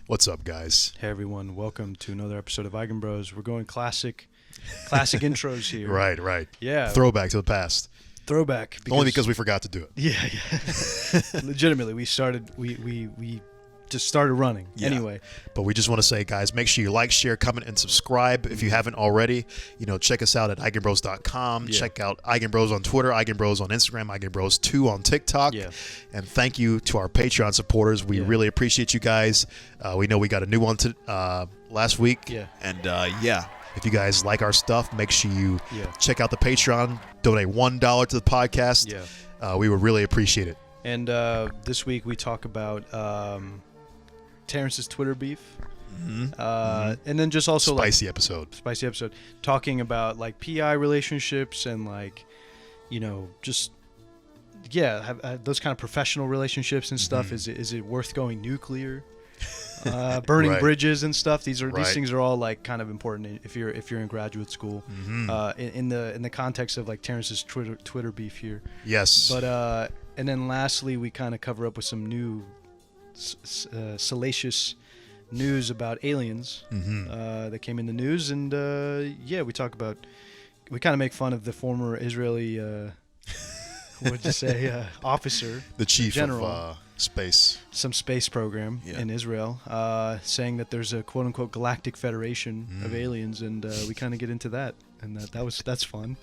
What's up, guys? Hey everyone, welcome to another episode of Eigenbros. We're going classic intros here. Right. Yeah. Throwback to the past. Throwback. Only because we forgot to do it. Yeah. Legitimately, we just started running. Yeah. Anyway. But we just want to say, guys, make sure you like, share, comment, and subscribe. If you haven't already, check us out at Eigenbros.com. Yeah. Check out Eigenbros on Twitter, Eigenbros on Instagram, Eigenbros2 on TikTok. Yeah. And thank you to our Patreon supporters. We really appreciate you guys. We know we got a new one last week. Yeah. And if you guys like our stuff, make sure you check out the Patreon. Donate $1 to the podcast. Yeah. We would really appreciate it. And this week we talk about Terrence's Twitter beef. And then just also spicy episode, talking about like PI relationships and have those kind of professional relationships and stuff. Is it worth going nuclear? Burning bridges and stuff. These things are all like kind of important if you're in graduate school. In the context of like Terrence's Twitter beef here. Yes. But and then lastly, we kind of cover up with some new salacious news about aliens that came in the news, and we kind of make fun of the former Israeli officer, the chief general of space, some space program in Israel, saying that there's a quote-unquote Galactic Federation of aliens, and we kind of get into that, and that's fun.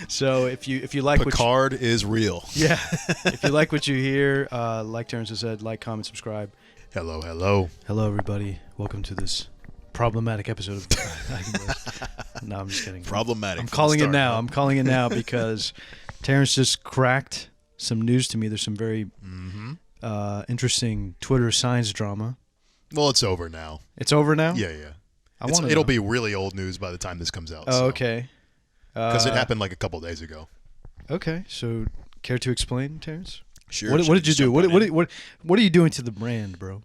So if you like Picard is real. Yeah. If you like what you hear, like Terrence has said, like, comment, subscribe. Hello, everybody. Welcome to this problematic episode of Eigenbros. No, I'm just kidding. Problematic. I'm calling it now because Terrence just cracked some news to me. There's some very interesting Twitter science drama. Well, it's over now. It's over now? Yeah. It'll be really old news by the time this comes out. Oh, okay. Because it happened like a couple days ago. Okay, so care to explain, Terrence? Sure. What did you do? What are you doing to the brand, bro?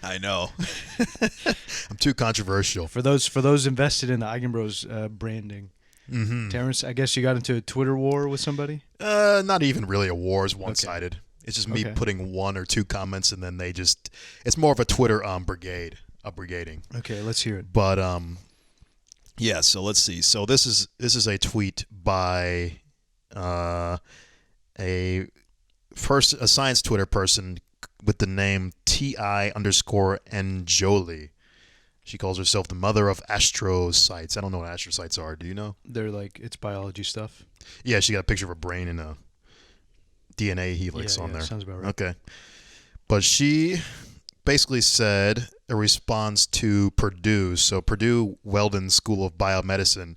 I know. I'm too controversial. For those invested in the Eigenbros branding. Terrence, I guess you got into a Twitter war with somebody? Not even really a war. It's one-sided. Okay. It's just me putting one or two comments, and then it's more of a Twitter brigading. Okay, let's hear it. But so let's see. So this is a tweet by a science Twitter person with the name TI_Njoli. She calls herself the mother of astrocytes. I don't know what astrocytes are. Do you know? They're it's biology stuff. Yeah, she got a picture of a brain and a DNA helix on there. Sounds about right. Okay. But she basically said a response to Purdue. So Purdue Weldon School of Biomedicine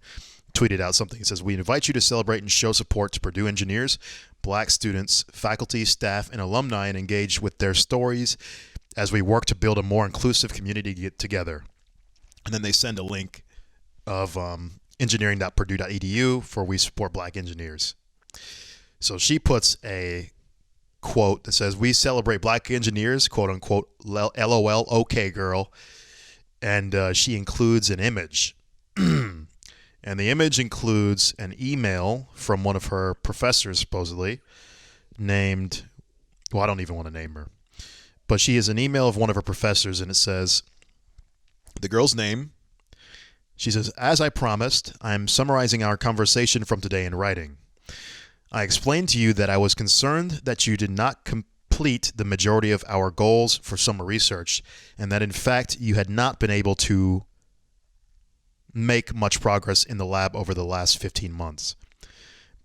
tweeted out something. It says, "We invite you to celebrate and show support to Purdue engineers, Black students, faculty, staff, and alumni, and engage with their stories as we work to build a more inclusive community together." And then they send a link of engineering.purdue.edu for "We support Black engineers." So she puts a quote that says, "We celebrate Black engineers, quote unquote, LOL, okay, girl." And she includes an image. And the image includes an email from one of her professors, supposedly, named, I don't even want to name her. But she has an email of one of her professors, and it says, the girl's name, she says, "As I promised, I'm summarizing our conversation from today in writing. I explained to you that I was concerned that you did not complete the majority of our goals for summer research, and that in fact you had not been able to make much progress in the lab over the last 15 months.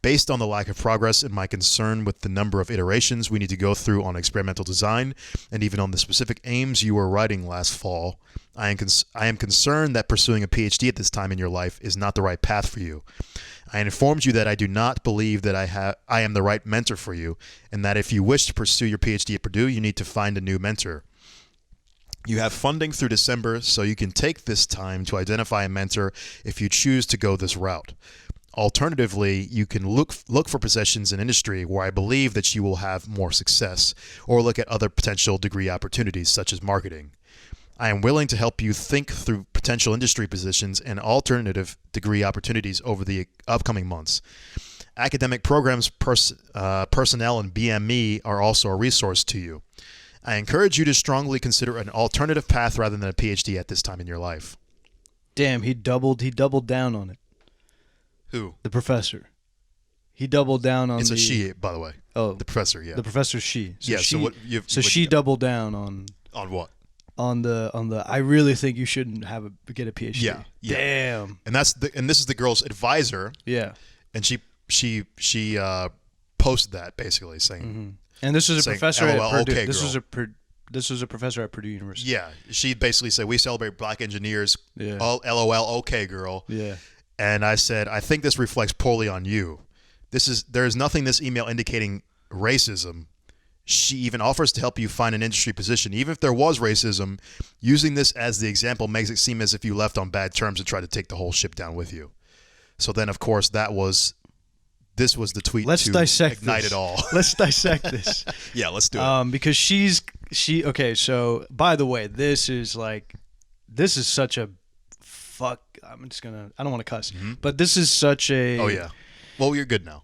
Based on the lack of progress and my concern with the number of iterations we need to go through on experimental design, and even on the specific aims you were writing last fall, I am concerned that pursuing a PhD at this time in your life is not the right path for you. I informed you that I do not believe that I am the right mentor for you, and that if you wish to pursue your PhD at Purdue, you need to find a new mentor. You have funding through December, so you can take this time to identify a mentor if you choose to go this route. Alternatively, you can look for positions in industry where I believe that you will have more success, or look at other potential degree opportunities such as marketing. I am willing to help you think through potential industry positions and alternative degree opportunities over the upcoming months. Academic programs, personnel, and BME are also a resource to you. I encourage you to strongly consider an alternative path rather than a PhD at this time in your life. Damn, he doubled down on it. Who? The professor. He doubled down on It's a she, by the way. Oh. The professor, yeah. The professor's she. So yeah, she, so she doubled down on what? On the I really think you shouldn't get a PhD. Yeah. Damn. And this is the girl's advisor. Yeah. And she posted that basically saying. Mm-hmm. And this is a professor LOL, at Purdue. okay, This was a professor at Purdue University. Yeah, she basically said, "We celebrate black engineers." Yeah. All LOL, okay, girl. Yeah. And I said, "I think this reflects poorly on you. There is nothing in this email indicating racism. She even offers to help you find an industry position. Even if there was racism, using this as the example makes it seem as if you left on bad terms and tried to take the whole ship down with you." So then, of course, this was the tweet. Let's dissect ignite this. it all. Let's dissect this. Yeah, let's do it. Because okay. So by the way, this is such a fuck. I don't want to cuss, but this is such a. Oh yeah. Well, you're good now.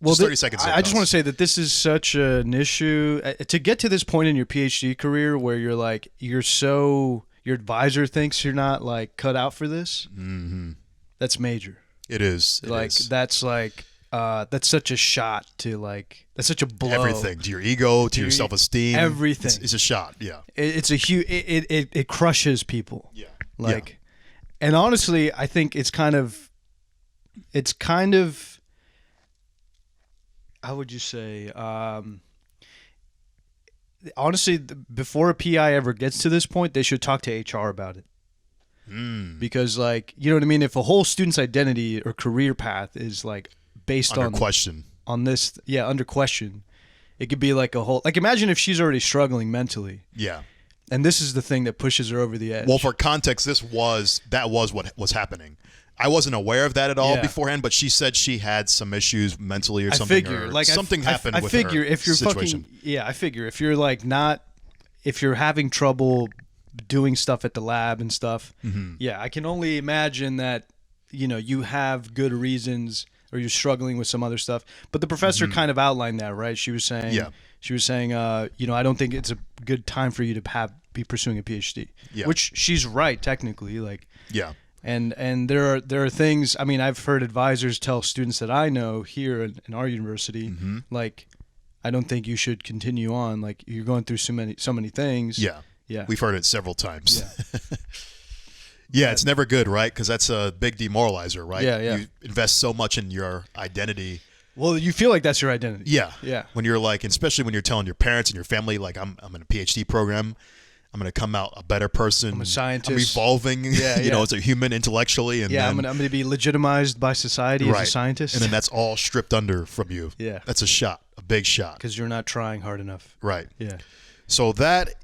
Well, just 30 seconds. I just want to say that this is such an issue to get to this point in your PhD career where you're like your advisor thinks you're not like cut out for this. Mm-hmm. That's major. It is. That's such a shot to that's such a blow. Everything to your ego, to your self-esteem. Everything. It's a shot. Yeah. It's a huge. It crushes people. Yeah. And honestly, I think it's kind of. How would you say? Honestly, before a PI ever gets to this point, they should talk to HR about it. Because, you know what I mean? If a whole student's identity or career path is based under question on this, under question, it could be like a whole. Imagine if she's already struggling mentally. Yeah. And this is the thing that pushes her over the edge. Well, for context, that was what was happening. I wasn't aware of that at all beforehand, but she said she had some issues mentally or something. I figure, something happened with her if you're situation. I figure if you're if you're having trouble doing stuff at the lab and stuff, I can only imagine that, you have good reasons or you're struggling with some other stuff. But the professor kind of outlined that, right? She was saying, I don't think it's a good time for you to be pursuing a PhD, which she's right, technically. And there are things. I mean, I've heard advisors tell students that I know here in our university, I don't think you should continue on. You're going through so many things. Yeah, we've heard it several times. Yeah, it's never good, right? Because that's a big demoralizer, right? Yeah. You invest so much in your identity. Well, you feel like that's your identity. Yeah. When you're especially when you're telling your parents and your family, I'm in a PhD program. I'm going to come out a better person. I'm a scientist. I'm evolving, as a human intellectually. And I'm going to be legitimized by society as a scientist. And then that's all stripped under from you. Yeah. That's a shot, a big shot. Because you're not trying hard enough. Right. Yeah. So that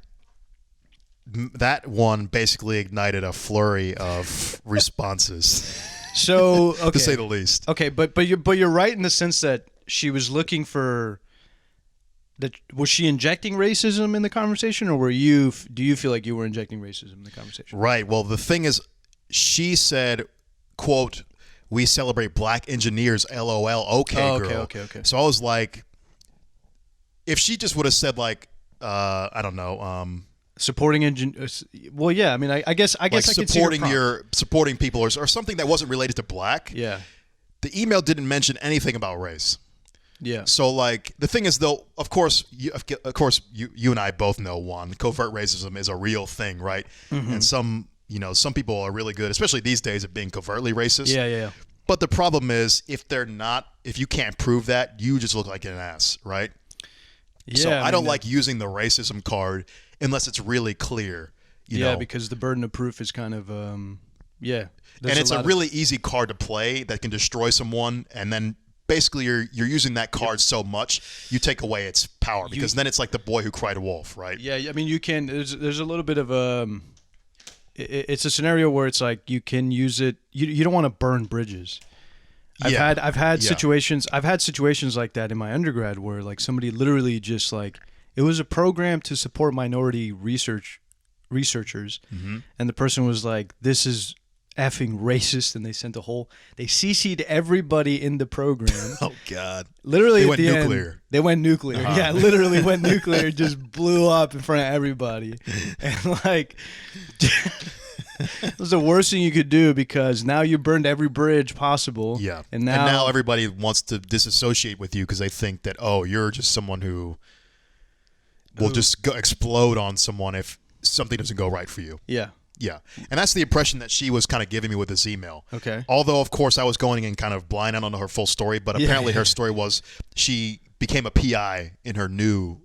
one basically ignited a flurry of responses. So, okay. To say the least. Okay, but you're right in the sense that she was looking for... Was she injecting racism in the conversation, or do you feel like you were injecting racism in the conversation? Right. Well, the thing is, she said, quote, "We celebrate black engineers, LOL, okay, girl." Okay. So I was like, if she just would have said I don't know, supporting engineers. Well, yeah. I mean, I guess I could supporting people or something that wasn't related to black. Yeah. The email didn't mention anything about race. Yeah. So the thing is though, of course you and I both know covert racism is a real thing, right? Mm-hmm. And some people are really good, especially these days, at being covertly racist. Yeah. But the problem is if you can't prove that, you just look like an ass, right? Yeah. So I don't like using the racism card unless it's really clear. You know? Because the burden of proof is kind of And it's a really easy card to play that can destroy someone, and then basically you're using that card so much you take away its power, because then it's like the boy who cried wolf, right? Yeah, I mean, you can. There's a little bit of it's a scenario where it's like you can use it. You don't want to burn bridges. I've had situations like that in my undergrad where somebody literally just it was a program to support minority researchers, and the person was like, "This is effing racist, and they sent they CC'd everybody in the program. Oh God! Literally, they went at the nuclear. End, they went nuclear. Uh-huh. Yeah, literally went nuclear. Just blew up in front of everybody, and like. It was the worst thing you could do because now you burned every bridge possible. Yeah, and now everybody wants to disassociate with you because they think that you're just someone who will just explode on someone if something doesn't go right for you. Yeah. Yeah, and that's the impression that she was kind of giving me with this email. Okay. Although, of course, I was going in kind of blind. I don't know her full story, but apparently her story was she became a PI in her new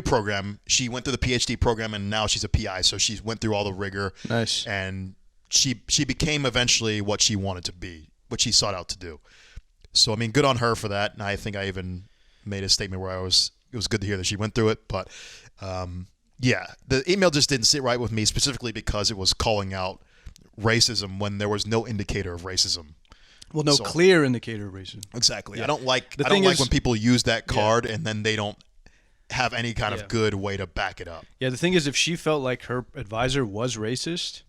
program. She went through the PhD program, and now she's a PI. So she went through all the rigor. Nice. And she became eventually what she wanted to be, what she sought out to do. So, I mean, good on her for that. And I think I even made a statement where it was good to hear that she went through it. But, yeah, the email just didn't sit right with me, specifically because it was calling out racism when there was no indicator of racism. Well, no clear indicator of racism. Exactly. Yeah. I don't like when people use that card and then they don't have any kind of good way to back it up. Yeah, the thing is, if she felt like her advisor was racist,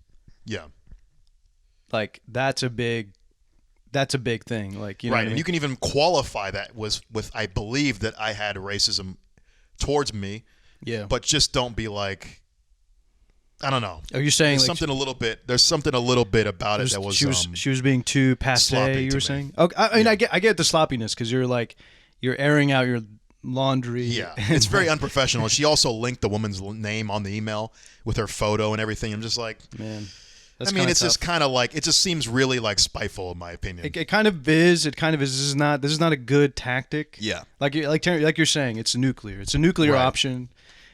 like that's a big thing. Like, you know, right? And you can even qualify that with I believe that I had racism towards me. Yeah. But just don't be like, I don't know. Are you saying there's something a little bit about it that was she was being too passe? You were saying? Okay, I mean, I get the sloppiness because you're airing out your laundry. Yeah, it's very unprofessional. She also linked the woman's name on the email with her photo and everything. I'm just like, man. I mean, it's tough. Just kind of like, it just seems really like spiteful in my opinion. It kind of is. It kind of is. This is not a good tactic. Yeah. Like you're saying, it's nuclear. It's a nuclear option.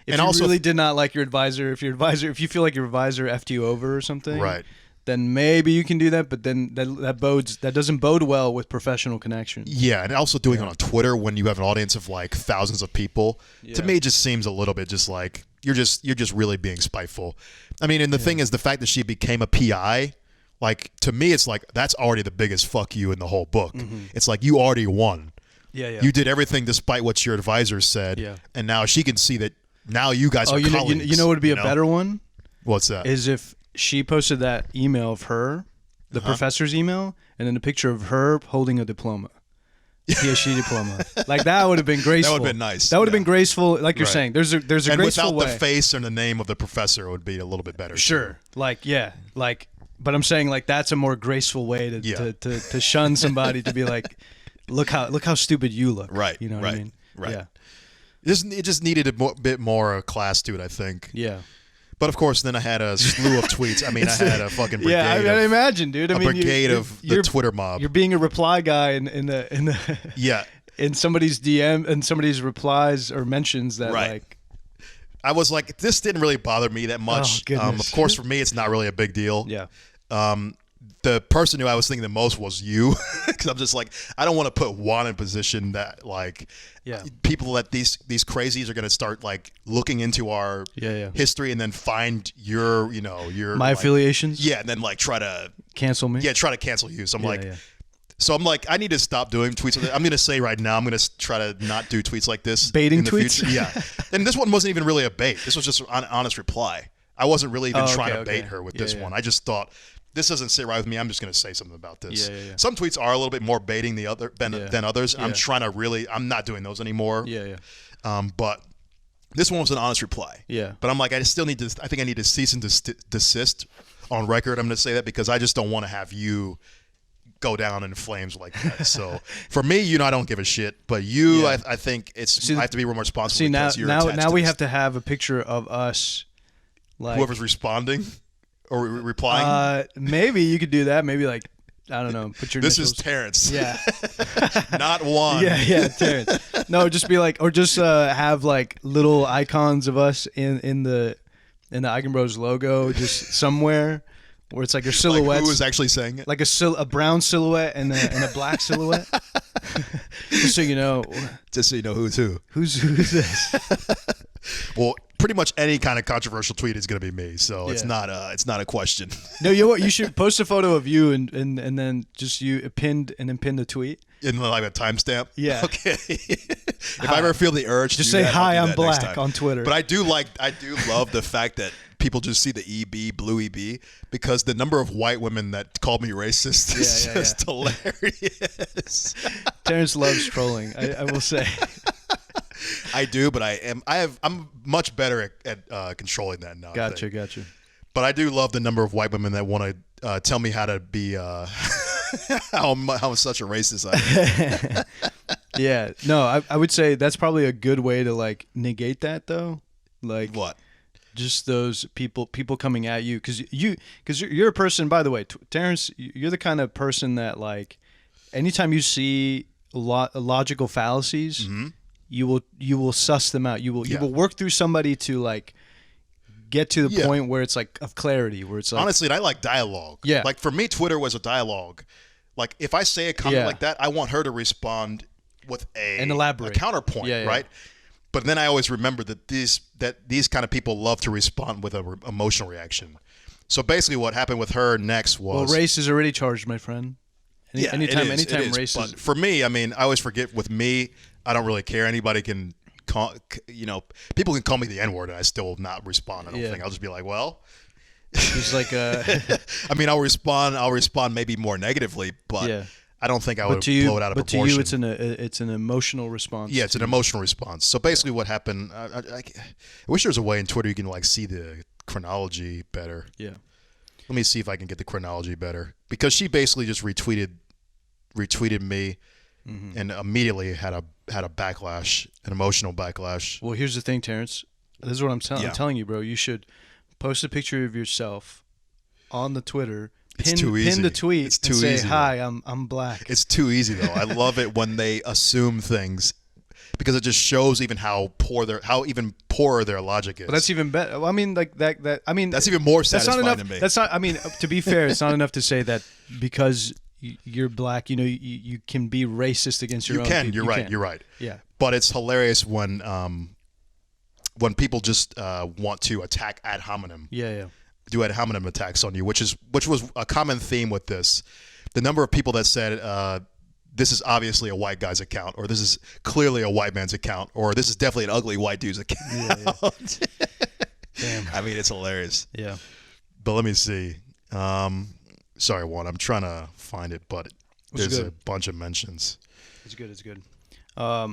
If you also really did not like your advisor, if you feel like your advisor effed you over or something, right, then maybe you can do that. But then that doesn't bode well with professional connections. Yeah, and also doing it on Twitter when you have an audience of like thousands of people, to me it just seems a little bit just like you're just really being spiteful. I mean, and the thing is, the fact that she became a PI, like to me, it's like that's already the biggest fuck you in the whole book. Mm-hmm. It's like you already won. Yeah. You did everything despite what your advisor said. Yeah. And now she can see that. Now you guys are colleagues. You know what would be a better one? What's that? Is if she posted that email of her, the professor's email, and then a picture of her holding a diploma. PhD diploma. Like that would have been graceful. That would have been nice. That would have been graceful. Like you're saying, there's a and graceful way. And without the face and the name of the professor, it would be a little bit better. Sure. Too. But I'm saying like that's a more graceful way to shun somebody, to be like, look how stupid you look. Right. You know what I mean? Right. Yeah. It just needed a bit more class to it, I think. Yeah. But of course, then I had a slew of tweets. I mean, I had a fucking brigade. Yeah, I imagine, dude. Brigade of the Twitter mob. You're being a reply guy in the yeah, in somebody's DM and somebody's replies or mentions that like. I was like, this didn't really bother me that much. Of course, for me, it's not really a big deal. Yeah. The person who I was thinking the most was you, because I'm just like, I don't want to put Juan in a position that like, people that these crazies are going to start like looking into our history and then find your my affiliations. Yeah, and then like try to cancel me. Yeah, try to cancel you. So I'm like, I need to stop doing tweets like that. I'm going to say right now, I'm going to try to not do tweets like this. Baiting in the tweets? Future. Yeah. And this one wasn't even really a bait. This was just an honest reply. I wasn't really even trying to bait her with this one. I just thought, this doesn't sit right with me. I'm just going to say something about this. Yeah. Some tweets are a little bit more baiting than others. Yeah. I'm not doing those anymore. Yeah. But this one was an honest reply. Yeah. But I'm like, I think I need to cease and desist on record. I'm going to say that because I just don't want to have you go down in flames like that. So for me, I don't give a shit. But you, I think I have to be more responsible. See, now we have to have a picture of us. Like, whoever's responding or replying. Maybe you could do that. Maybe like, I don't know. Put your This initials. is Terrence. Yeah. Not Juan. Yeah, Terrence. No, just be like, or just have like little icons of us in the Eigenbros logo, just somewhere where it's like your silhouettes. Like who is actually saying it? Like a brown silhouette and a black silhouette. Just so you know. Just so you know who's who. Who's this? Well, pretty much any kind of controversial tweet is going to be me, so it's not a question. No, you know what? You should post a photo of you and then just you pinned and then pin the tweet. In like a timestamp? Yeah. Okay. If I ever feel the urge just to say that, hi, I'll I'm black on Twitter. But I do love the fact that people just see the EB, blue EB, because the number of white women that called me racist is just hilarious. Terrence loves trolling, I will say. I do, but I'm much better at controlling that now. Gotcha. But I do love the number of white women that want to tell me how to be how I'm such a racist I am. Yeah, no, I would say that's probably a good way to like negate that though. Like what? Just those people coming at you because you're a person. By the way, Terrence, you're the kind of person that like anytime you see logical fallacies, mm-hmm. you will suss them out. You will work through somebody to like get to the point where it's like of clarity, where it's like honestly, and I like dialogue. Yeah, like for me, Twitter was a dialogue. Like if I say a comment like that, I want her to respond with and elaborate a counterpoint, right? But then I always remember that these kind of people love to respond with an emotional reaction. So basically, what happened with her next was race is already charged, my friend. Anytime race. But for me, I mean, I always forget. With me, I don't really care. Anybody can call, people can call me the N-word, and I still will not respond. I don't think I'll just be like, well. It's like I mean, I'll respond maybe more negatively, but I don't think I would blow it out of proportion. But to you, it's an emotional response. Yeah, it's an emotional response. So basically, what happened? I wish there was a way in Twitter you can like see the chronology better. Yeah. Let me see if I can get the chronology better, because she basically just retweeted me, and immediately had a backlash, an emotional backlash. Well, here's the thing, Terrence. This is what I'm telling you, bro. You should post a picture of yourself on the Twitter. Pin the tweet. It's too and say, easy. Hi, I'm black. It's too easy though. I love it when they assume things, because it just shows even how even poorer their logic is. But that's even better. I mean, like that. I mean, that's even more satisfying to me. That's not. I mean, to be fair, it's not enough to say that because you're black, you can be racist against your own people. You're right. Yeah. But it's hilarious when people just want to attack ad hominem. Yeah. Do ad hominem attacks on you, which was a common theme with this. The number of people that said this is obviously a white guy's account, or this is clearly a white man's account, or this is definitely an ugly white dude's account. Yeah. Damn. I mean, it's hilarious. Yeah. But let me see. Sorry, Juan, I'm trying to find it, but there's a bunch of mentions. It's good.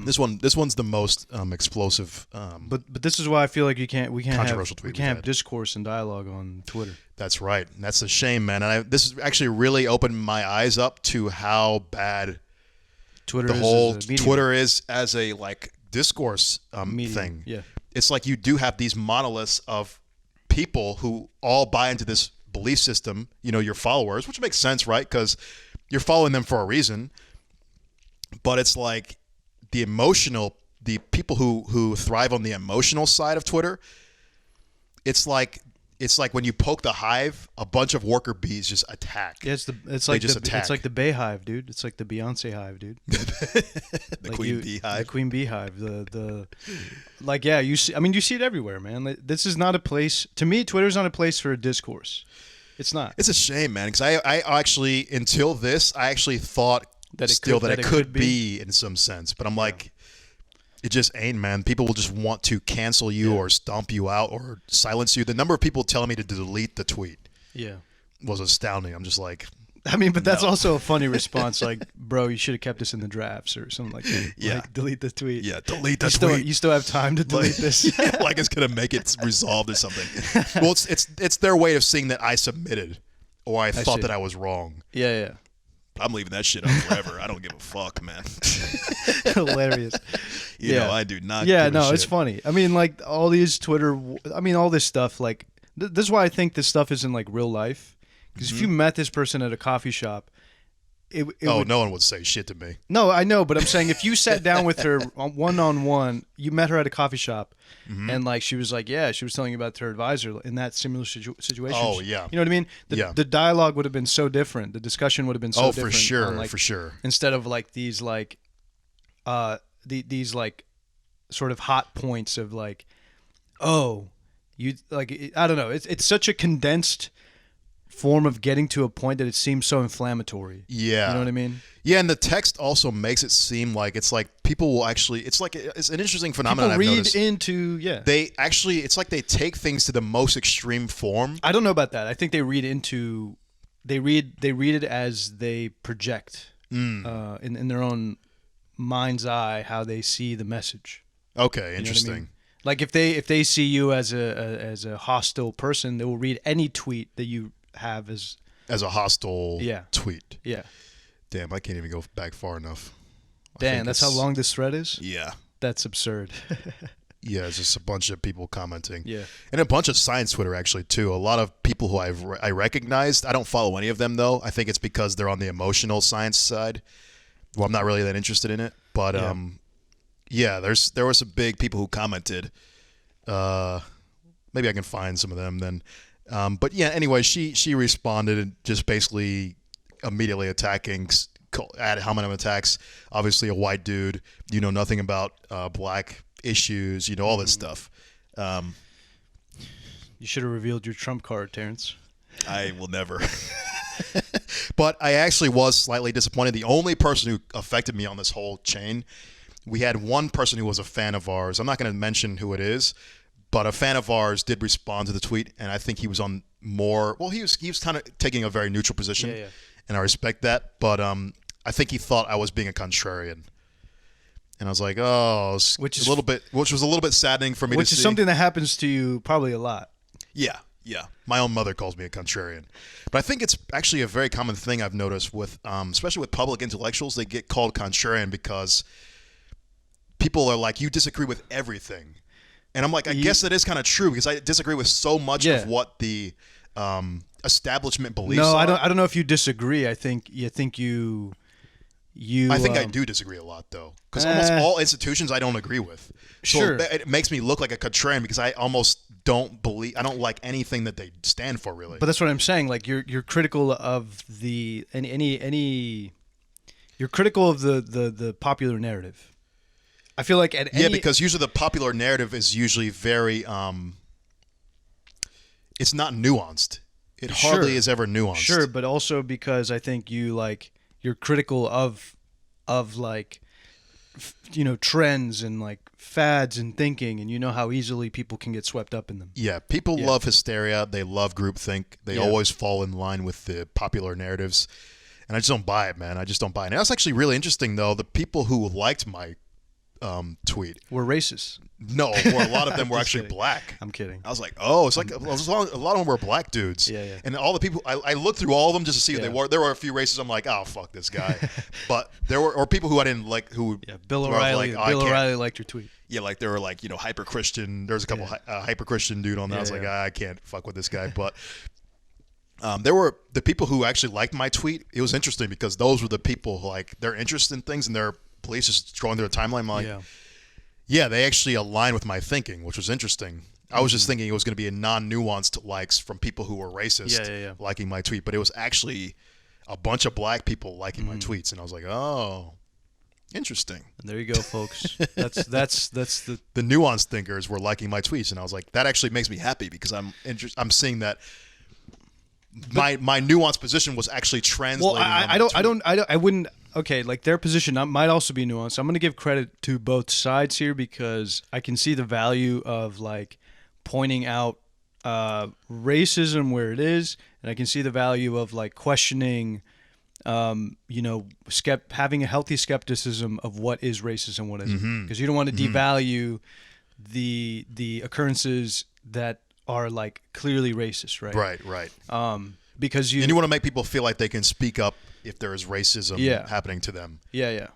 This one's the most explosive. But this is why I feel like we can't have discourse and dialogue on Twitter. That's right. And that's a shame, man. And this has actually really opened my eyes up to how bad Twitter is as a like discourse thing. Yeah. It's like you do have these monoliths of people who all buy into this belief system. Your followers, which makes sense, right? Because you're following them for a reason. But it's like the people who thrive on the emotional side of Twitter, it's like when you poke the hive, a bunch of worker bees just attack. Yeah, it's like the Bay Hive, dude. It's like the Beyonce hive, dude. The Queen Bee Hive. The Queen Bee Hive. You see it everywhere, man. This is not a place. To me, Twitter's not a place for a discourse. It's not. It's a shame, man, because I actually until this I actually thought that it could be in some sense, but I'm like, it just ain't, man. People will just want to cancel you or stomp you out or silence you. The number of people telling me to delete the tweet was astounding. I'm just like, I mean, but that's also a funny response. Like, bro, you should have kept this in the drafts or something like that. Yeah. Like, delete the tweet. Yeah, delete the tweet. You still have time to delete this. Like it's going to make it resolved or something. Well, it's their way of seeing that I submitted or I thought that I was wrong. Yeah. I'm leaving that shit up forever. I don't give a fuck, man. Hilarious. I do not. Yeah, no, it's funny. I mean, like all these Twitter. I mean, all this stuff. Like, this is why I think this stuff isn't like real life. Because if you met this person at a coffee shop, no one would say shit to me. No, I know, but I'm saying if you sat down with her one-on-one, you met her at a coffee shop, and like she was telling you about her advisor in that similar situation. Oh yeah, you know what I mean? The dialogue would have been so different. The discussion would have been so different. For sure. Instead of like these like, these like, sort of hot points of like, oh, you like I don't know. It's such a condensed form of getting to a point that it seems so inflammatory. Yeah. You know what I mean? Yeah, and the text also makes it seem like it's like people will actually. It's an interesting phenomenon. People I've read noticed. into They actually, it's like they take things to the most extreme form. I don't know about that. I think they read into. They read it as they project in their own mind's eye how they see the message. Okay, You interesting. know what I mean? Like if they see you as a hostile person, they will read any tweet that you have as a hostile Yeah. tweet. yeah. Damn, I can't even go back far enough. I Damn, think that's how it's- long this thread is. Yeah. That's absurd. Yeah, it's just a bunch of people commenting. Yeah. And a bunch of science Twitter, actually, too. A lot of people who I recognized. I don't follow any of them, though. I think it's because they're on the emotional science side. Well, I'm not really that interested in it. But, there were some big people who commented. Maybe I can find some of them then. But, yeah, anyway, she responded and just basically immediately attacking, ad hominem attacks. Obviously, a white dude. You know nothing about black issues, all this stuff. You should have revealed your trump card, Terrence. I will never. But I actually was slightly disappointed. The only person who affected me on this whole chain, we had one person who was a fan of ours. I'm not going to mention who it is, but a fan of ours did respond to the tweet, and I think he was on more. Well, he was kind of taking a very neutral position, and I respect that. But I think he thought I was being a contrarian. And I was like, which was a little bit saddening for me to see. Which is something that happens to you probably a lot. Yeah. My own mother calls me a contrarian. But I think it's actually a very common thing I've noticed with, especially with public intellectuals, they get called contrarian because people are like, you disagree with everything. And I'm like, I guess that is kind of true because I disagree with so much of what the establishment believes. No, I don't know if you disagree. I think you. I think I do disagree a lot, though, because almost all institutions I don't agree with. So Sure. it makes me look like a contrarian because I almost don't like anything that they stand for, really. But that's what I'm saying. Like you're critical of the you're critical of the popular narrative. I feel like because usually the popular narrative is usually very it's not nuanced. It hardly is ever nuanced. Sure, but also because I think you're critical of trends and like fads and thinking, and you know how easily people can get swept up in them. Yeah, people love hysteria. They love groupthink. They always fall in line with the popular narratives, and I just don't buy it, man. I just don't buy it. And that's actually really interesting, though. The people who liked my tweet We're racist. No, or a lot of them were actually kidding. black. I'm kidding. I was like, oh, it's like a lot of them were black dudes. Yeah. And all the people, I looked through all of them just to see who they were. There were a few races. I'm like, oh, fuck this guy. But there were people who I didn't like who. Yeah, Bill O'Reilly. Bill O'Reilly liked your tweet. Yeah, like they were like, hyper Christian. There's a couple hyper Christian dude on there. I was like, I can't fuck with this guy. But there were the people who actually liked my tweet. It was interesting because those were the people who, like, their interest in things and their beliefs just scrolling through a timeline. I'm like, yeah, they actually align with my thinking, which was interesting. I was just thinking it was going to be a non-nuanced likes from people who were racist liking my tweet, but it was actually a bunch of black people liking my tweets, and I was like, oh, interesting. And there you go, folks. That's the nuanced thinkers were liking my tweets, and I was like, that actually makes me happy because I'm seeing that my nuanced position was actually translating. Well, I wouldn't. Okay, like their position might also be nuanced. I'm going to give credit to both sides here because I can see the value of like pointing out racism where it is, and I can see the value of like questioning, having a healthy skepticism of what is racist and what isn't, because you don't want to devalue the occurrences that are like clearly racist, right? Right. Because you want to make people feel like they can speak up if there is racism happening to them. Yeah.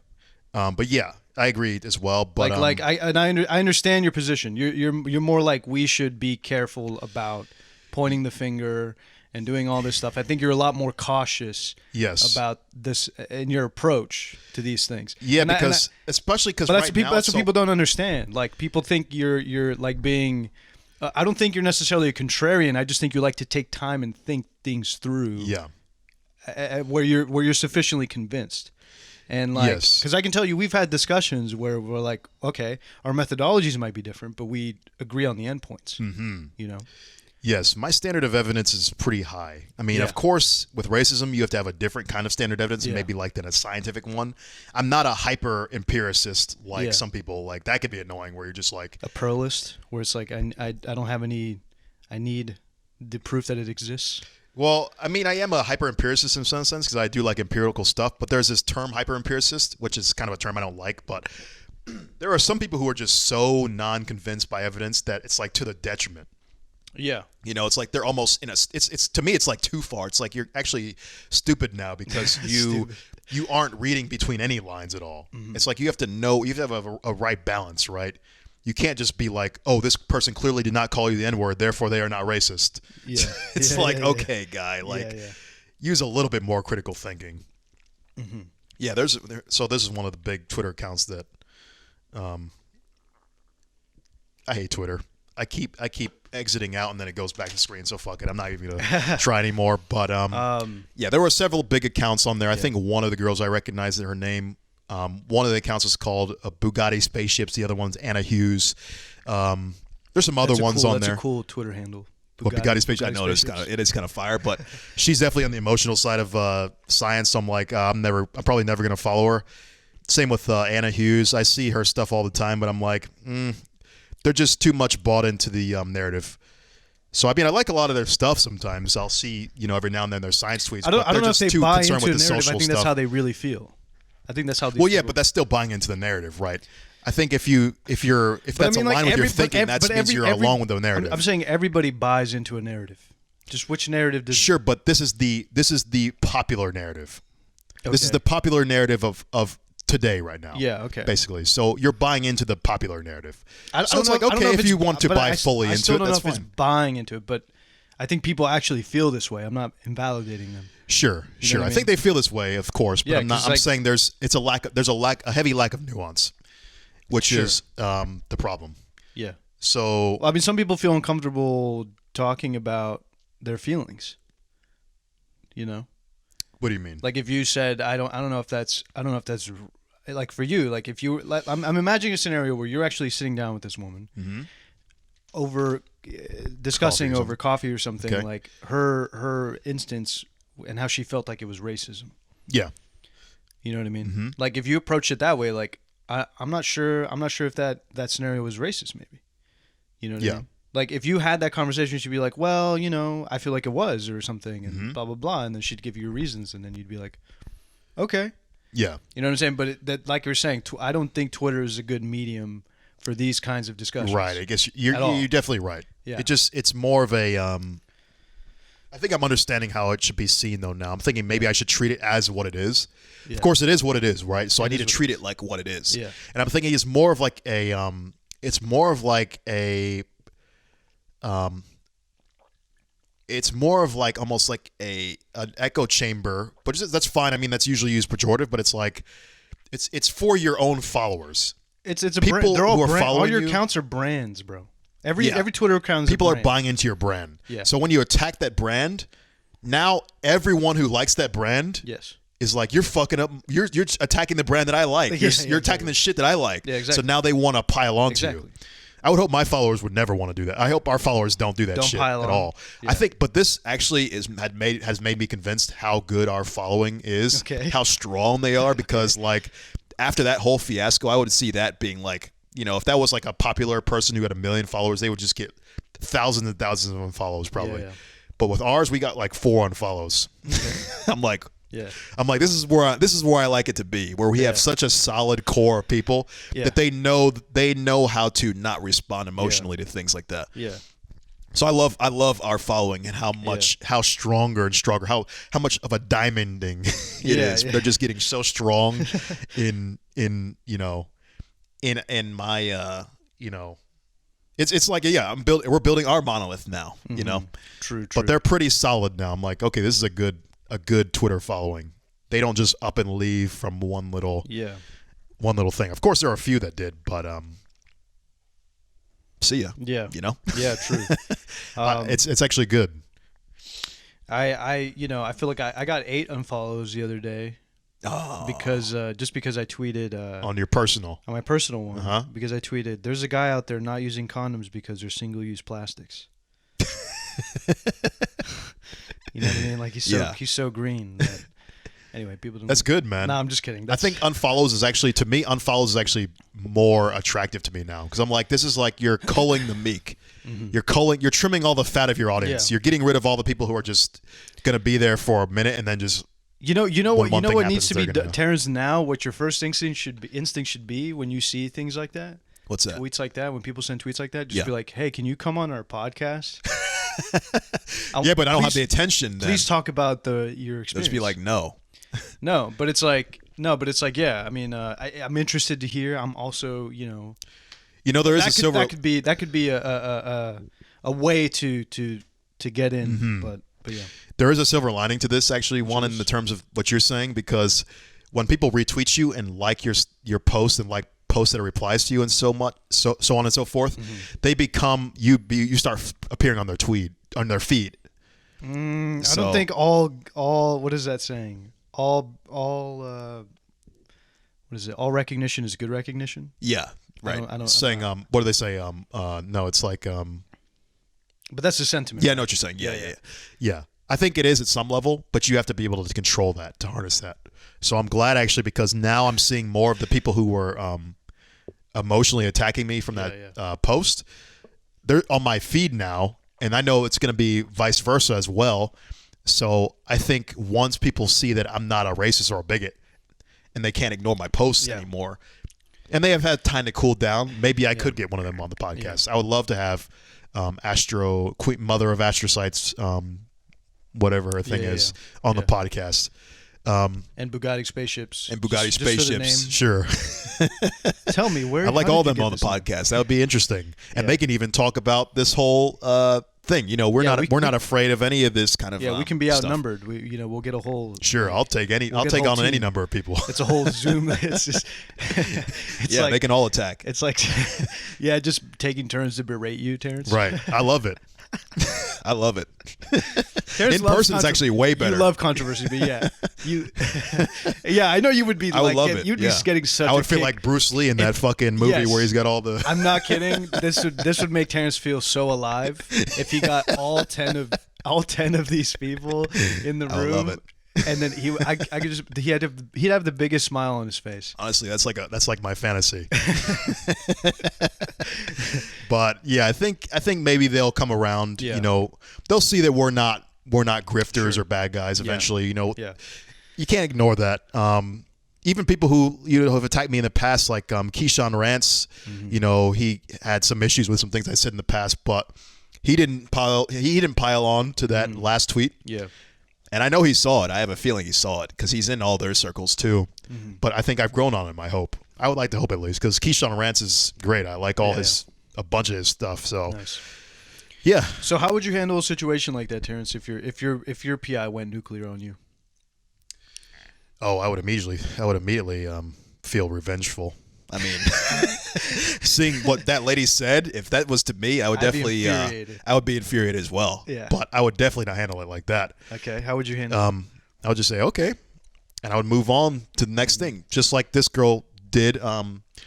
But yeah, I agree as well. But I understand your position. You're more like we should be careful about pointing the finger and doing all this stuff. I think you're a lot more cautious about this in your approach to these things. Yeah, especially because that's what people don't understand. Like people think you're like being. I don't think you're necessarily a contrarian. I just think you like to take time and think things through. Yeah. Where you're sufficiently convinced, and like, because I can tell you, we've had discussions where we're like, okay, our methodologies might be different, but we agree on the endpoints. Yes, my standard of evidence is pretty high. I mean, Yeah. of course, with racism, you have to have a different kind of standard of evidence, Yeah. maybe like than a scientific one. I'm not a hyper empiricist like Yeah. some people. Like that could be annoying, where you're just like, A pluralist, where it's like I don't have any. I need the proof that it exists. well, I mean, I am a hyper empiricist in some sense because I do like empirical stuff. But there's this term hyper empiricist, which is kind of a term I don't like. But there are some people who are just so non-convinced by evidence that it's like to the detriment. Yeah. You know, it's like they're almost in a. It's to me, it's like too far. It's like you're actually stupid now because you aren't reading between any lines at all. Mm-hmm. It's like you have to know. You have to have a right balance, right? You can't just be like, oh, this person clearly did not call you the N-word, therefore they are not racist. Yeah. It's Yeah, like, yeah, okay, guy, like use a little bit more critical thinking. Mm-hmm. Yeah, so this is one of the big Twitter accounts that I hate Twitter. I keep exiting out and then it goes back to screen. So fuck it. I'm not even gonna try anymore. But yeah, there were several big accounts on there. I think one of the girls I recognized her name. One of the accounts is called Bugatti Spaceships. The other one's Anna Hughes. There's some other ones on there. That's a cool Twitter handle. But Bugatti Spaceships. I know it is kind of fire, but she's definitely on the emotional side of science. So I'm like, I'm probably never gonna follow her. Same with Anna Hughes. I see her stuff all the time, but I'm like, they're just too much bought into the narrative. So I mean, I like a lot of their stuff. Sometimes I'll see, every now and then their science tweets. I don't know if they buy into a narrative. I think stuff. that's how they really feel. I think that's how. Well, yeah, but that's still buying into the narrative, right? I think if that's aligned with your thinking, that means you're along with the narrative. I'm saying everybody buys into a narrative. Just which narrative does? Sure, but this is the popular narrative. Okay. This is the popular narrative of today right now. Yeah, okay. Basically. So you're buying into the popular narrative. So it's like, okay, if you want to buy fully into it, that's fine. I still don't know if it's buying into it, but I think people actually feel this way. I'm not invalidating them. Sure. I think they feel this way, of course, but I'm saying there's a heavy lack of nuance, which is the problem. Yeah. So I mean, some people feel uncomfortable talking about their feelings. What do you mean? Like if you said, I don't know if that's like for you, like if you, like, I'm imagining a scenario where you're actually sitting down with this woman over discussing over coffee or something, like her instance and how she felt like it was racism. Yeah. You know what I mean? Like if you approach it that way, like I'm not sure if that scenario was racist, maybe. You know what I mean? Like if you had that conversation, she'd be like, well, I feel like it was or something and blah, blah, blah. And then she'd give you reasons and then you'd be like, okay. Yeah. You know what I'm saying? But that, like you're saying, I don't think Twitter is a good medium for these kinds of discussions. Right. I guess you're definitely right. Yeah. It's more of a, I think I'm understanding how it should be seen though now. I'm thinking maybe I should treat it as what it is. Yeah. Of course it is what it is, right? So I need to treat it like what it is. Yeah. And I'm thinking it's more of like almost like an echo chamber, but that's fine. I mean, that's usually used pejorative, but it's like it's for your own followers. It's a people brand. They're all who are brand. following all your you, accounts are brands, bro. Every Twitter account is people a are brand. buying into your brand. Yeah. So when you attack that brand, now everyone who likes that brand is like, you're fucking up. You're attacking the brand that I like. You're attacking the shit that I like. Yeah, exactly. So now they want to pile onto you. I would hope my followers would never want to do that. I hope our followers don't do that shit at all. Yeah. I think, but this actually has made me convinced how good our following is, how strong they are. Because like after that whole fiasco, I would see that being like, if that was like a popular person who had 1 million followers, they would just get thousands and thousands of unfollows probably. Yeah. But with ours, we got like 4 unfollows. Okay. I'm like, this is where I like it to be, where we have such a solid core of people that they know how to not respond emotionally to things like that. Yeah. So I love our following and how stronger and stronger, how much of a diamonding it is. They're just getting so strong in my it's like we're building our monolith now, True. But they're pretty solid now. I'm like, okay, this is a good Twitter following. They don't just up and leave from one little thing. Of course there are a few that did, but see ya. Yeah. Yeah, true. It's actually good. I feel like I got 8 unfollows the other day. Oh. Because I tweeted on your personal, on my personal one, because I tweeted, there's a guy out there not using condoms because they're single-use plastics. You know what I mean? Like he's so green. That, anyway, people don't. That's good, man. No, I'm just kidding. I think unfollows is actually more attractive to me now because I'm like, this is like you're culling the meek. You're trimming all the fat of your audience. Yeah. You're getting rid of all the people who are just gonna be there for a minute and then just. You know what needs to be gonna... Terrence, now what your first instinct should be when you see things like that. What's that? Tweets like that, when people send tweets like that, just be like, hey, can you come on our podcast? Yeah, but I don't have the attention then. Please talk about your experience. Just be like, no. No, but it's like yeah, I mean, I'm interested to hear. I'm also, there is that could be a way to get in, but yeah. There is a silver lining to this, actually, one in the terms of what you're saying, because when people retweet you and like your post and like post that replies to you and so on and so forth, they become you start appearing on their feed. I don't think all what is that saying? All what is it? All recognition is good recognition? Yeah, right. I don't saying what do they say? No, it's like but that's the sentiment. Yeah, I know what you're saying. Yeah. I think it is at some level, but you have to be able to control that, to harness that. So I'm glad, actually, because now I'm seeing more of the people who were emotionally attacking me from that post. They're on my feed now, and I know it's going to be vice versa as well. So I think once people see that I'm not a racist or a bigot, and they can't ignore my posts anymore, and they have had time to cool down, maybe I could get one of them on the podcast. I would love to have Queen Mother of Astrocytes, whatever her thing is, on the podcast. And Bugatti spaceships. Sure. Tell me where. I like all of them on the podcast. That would be interesting, and they can even talk about this whole thing. We're not afraid of any of this kind of. Yeah, we can be outnumbered. We'll get a whole. Sure, I'll take on any number of people. It's a whole Zoom. It's just. They can all attack. It's like, just taking turns to berate you, Terrence. Right, I love it. I love it. In person, it's actually way better. You love controversy, but I know you would be. I would love it. You'd be getting such. I would feel like Bruce Lee in that fucking movie where he's got all the. I'm not kidding. This would make Terrence feel so alive if he got all 10 of these people in the room. I love it. And then he'd have the biggest smile on his face. Honestly, that's like my fantasy. But yeah, I think maybe they'll come around. Yeah. They'll see that we're not grifters or bad guys. Eventually, you can't ignore that. Even people who have attacked me in the past, like Keyshawn Rance, he had some issues with some things I said in the past, but he didn't pile on to that last tweet. Yeah. And I know he saw it. I have a feeling he saw it because he's in all their circles too. But I think I've grown on him, I hope. I would like to hope at least, because Keyshawn Rance is great. I like a bunch of his stuff. So, nice. Yeah. So how would you handle a situation like that, Terrence, if your PI went nuclear on you? Oh, I would immediately feel revengeful. I mean, seeing what that lady said, if that was to me, I would definitely, I would be infuriated as well. Yeah. But I would definitely not handle it like that. Okay. How would you handle it? I would just say, okay. And I would move on to the next thing, just like this girl did.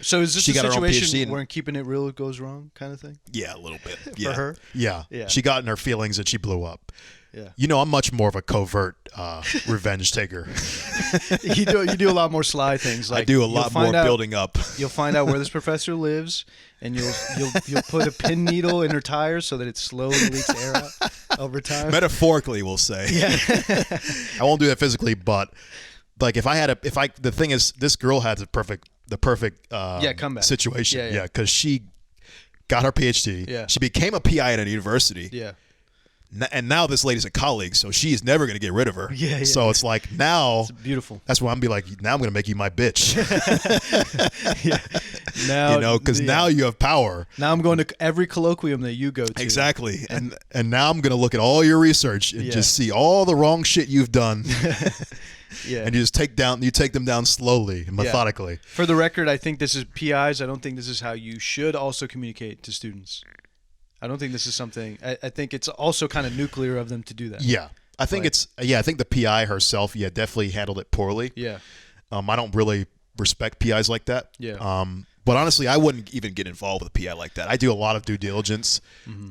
So is this a situation where keeping it real goes wrong kind of thing? Yeah, a little bit. For her? Yeah. She got in her feelings and she blew up. Yeah. I'm much more of a covert revenge taker. You do a lot more sly things. Like I do a lot more building up. You'll find out where this professor lives, and you'll put a pin needle in her tires so that it slowly leaks air out over time. Metaphorically, we'll say. Yeah. I won't do that physically, but like the thing is, this girl had the perfect comeback situation. Yeah, because she got her PhD. Yeah. She became a PI at a university. Yeah. And now this lady's a colleague, so she's never going to get rid of her. Yeah. So it's like now, it's beautiful. That's why I'm be like, now I'm going to make you my bitch. Now, because now you have power. Now I'm going to every colloquium that you go to. Exactly, and now I'm going to look at all your research and just see all the wrong shit you've done. And you just take them down slowly and methodically. For the record, I think this is PIs. I don't think this is how you should also communicate to students. I don't think this is something. I think it's also kind of nuclear of them to do that. Yeah, I think I think the PI herself, definitely handled it poorly. Yeah. I don't really respect PIs like that. Yeah. But honestly, I wouldn't even get involved with a PI like that. I do a lot of due diligence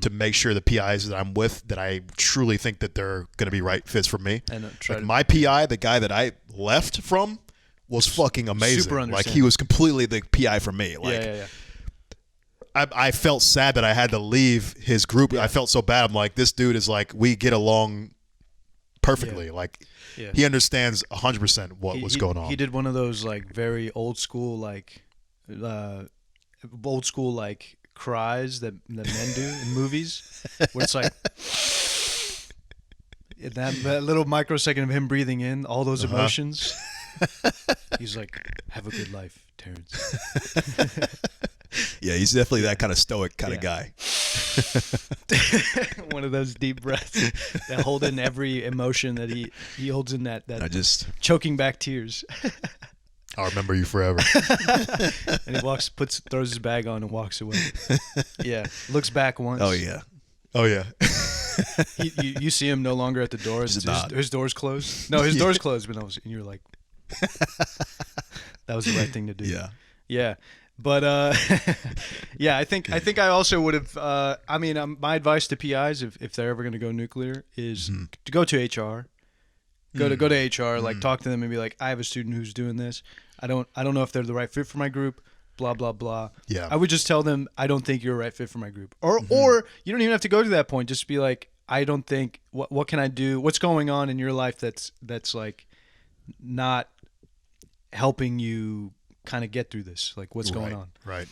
to make sure the PIs that I'm with, that I truly think that they're going to be right fits for me. And like my PI, the guy that I left from, was fucking amazing. Super like he was completely the PI for me. Like I felt sad that I had to leave his group. I felt so bad. I'm like, this dude is like, we get along perfectly. Like he understands 100% what was going on. He did one of those like very old school cries that men do in movies, where it's like that little microsecond of him breathing in all those emotions. He's like, have a good life, Terrence. Yeah, he's definitely that kind of stoic kind of guy. One of those deep breaths that hold in every emotion that he holds in that choking back tears. I'll remember you forever. And he throws his bag on and walks away. Yeah, looks back once. Oh yeah. You see him no longer at the door. His door's closed. No, his door's closed. But and you're like, that was the right thing to do. Yeah. But I think I also would have. My advice to PIs, if they're ever going to go nuclear, is to go to HR. Go to HR, like talk to them and be like, I have a student who's doing this. I don't know if they're the right fit for my group. Blah blah blah. Yeah. I would just tell them, I don't think you're a right fit for my group. Or you don't even have to go to that point. Just be like, I don't think. What can I do? What's going on in your life that's like not helping you kind of get through this? Like, what's going on? Right.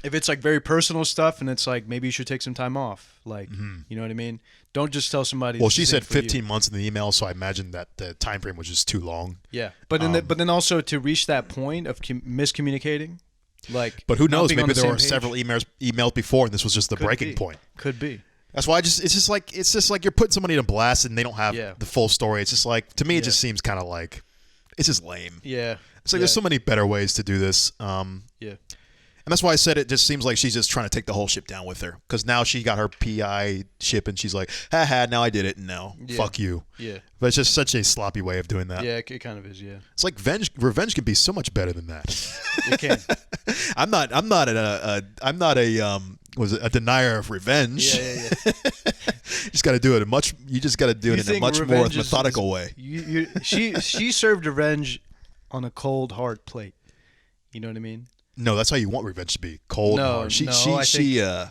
If it's like very personal stuff and it's like, maybe you should take some time off. Like, you know what I mean? Don't just tell somebody. Well, she said 15 months in the email, so I imagine that the time frame was just too long. Yeah. But then also to reach that point of miscommunicating, like. But who knows? Maybe there were several emails before, and this was just the breaking point. Could be. That's why it's just like you're putting somebody in a blast and they don't have the full story. It's just like, to me, it just seems kind of like, it's just lame. Yeah. It's like there's so many better ways to do this. And that's why I said it just seems like she's just trying to take the whole ship down with her. Because now she got her PI ship and she's like, haha, now I did it. And now, fuck you. Yeah. But it's just such a sloppy way of doing that. Yeah, it kind of is, yeah. It's like revenge can be so much better than that. It can. I'm not a denier of revenge. Yeah. You just got to do it in a much more methodical way. She served revenge on a cold, hard plate. You know what I mean? No, that's how you want revenge to be. Cold, hard.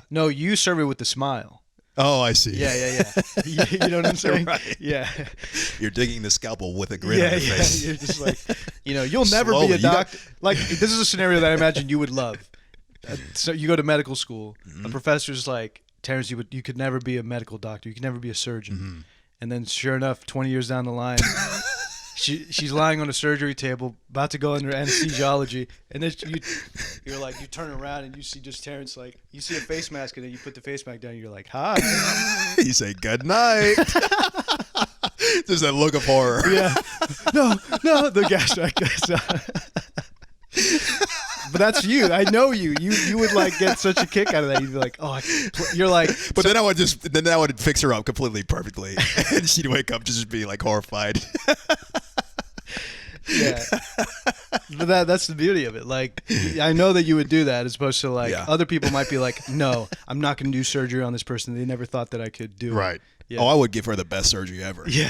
No, you serve it with a smile. Oh, I see. Yeah. You know what I'm saying? Right. Yeah. You're digging the scalpel with a grin on your face. You're just like, you'll never be a doctor. Like, this is a scenario that I imagine you would love. So you go to medical school. A professor's like, Terrence, you could never be a medical doctor. You could never be a surgeon. And then sure enough, 20 years down the line, she's lying on a surgery table, about to go under anesthesiology, and then you're like, you turn around and you see just Terrence, like, you see a face mask, and then you put the face mask down, and you're like, hi. You say good night. There's that look of horror. Yeah. No, the gas mask. But that's you. I know you. You would like get such a kick out of that. You'd be like, you're like. But then I would fix her up completely perfectly, and she'd wake up just be like horrified. Yeah, but that's the beauty of it. Like, I know that you would do that, as opposed to like other people might be like, no, I'm not going to do surgery on this person. They never thought that I could do it. Right. Yeah. Oh, I would give her the best surgery ever. Yeah.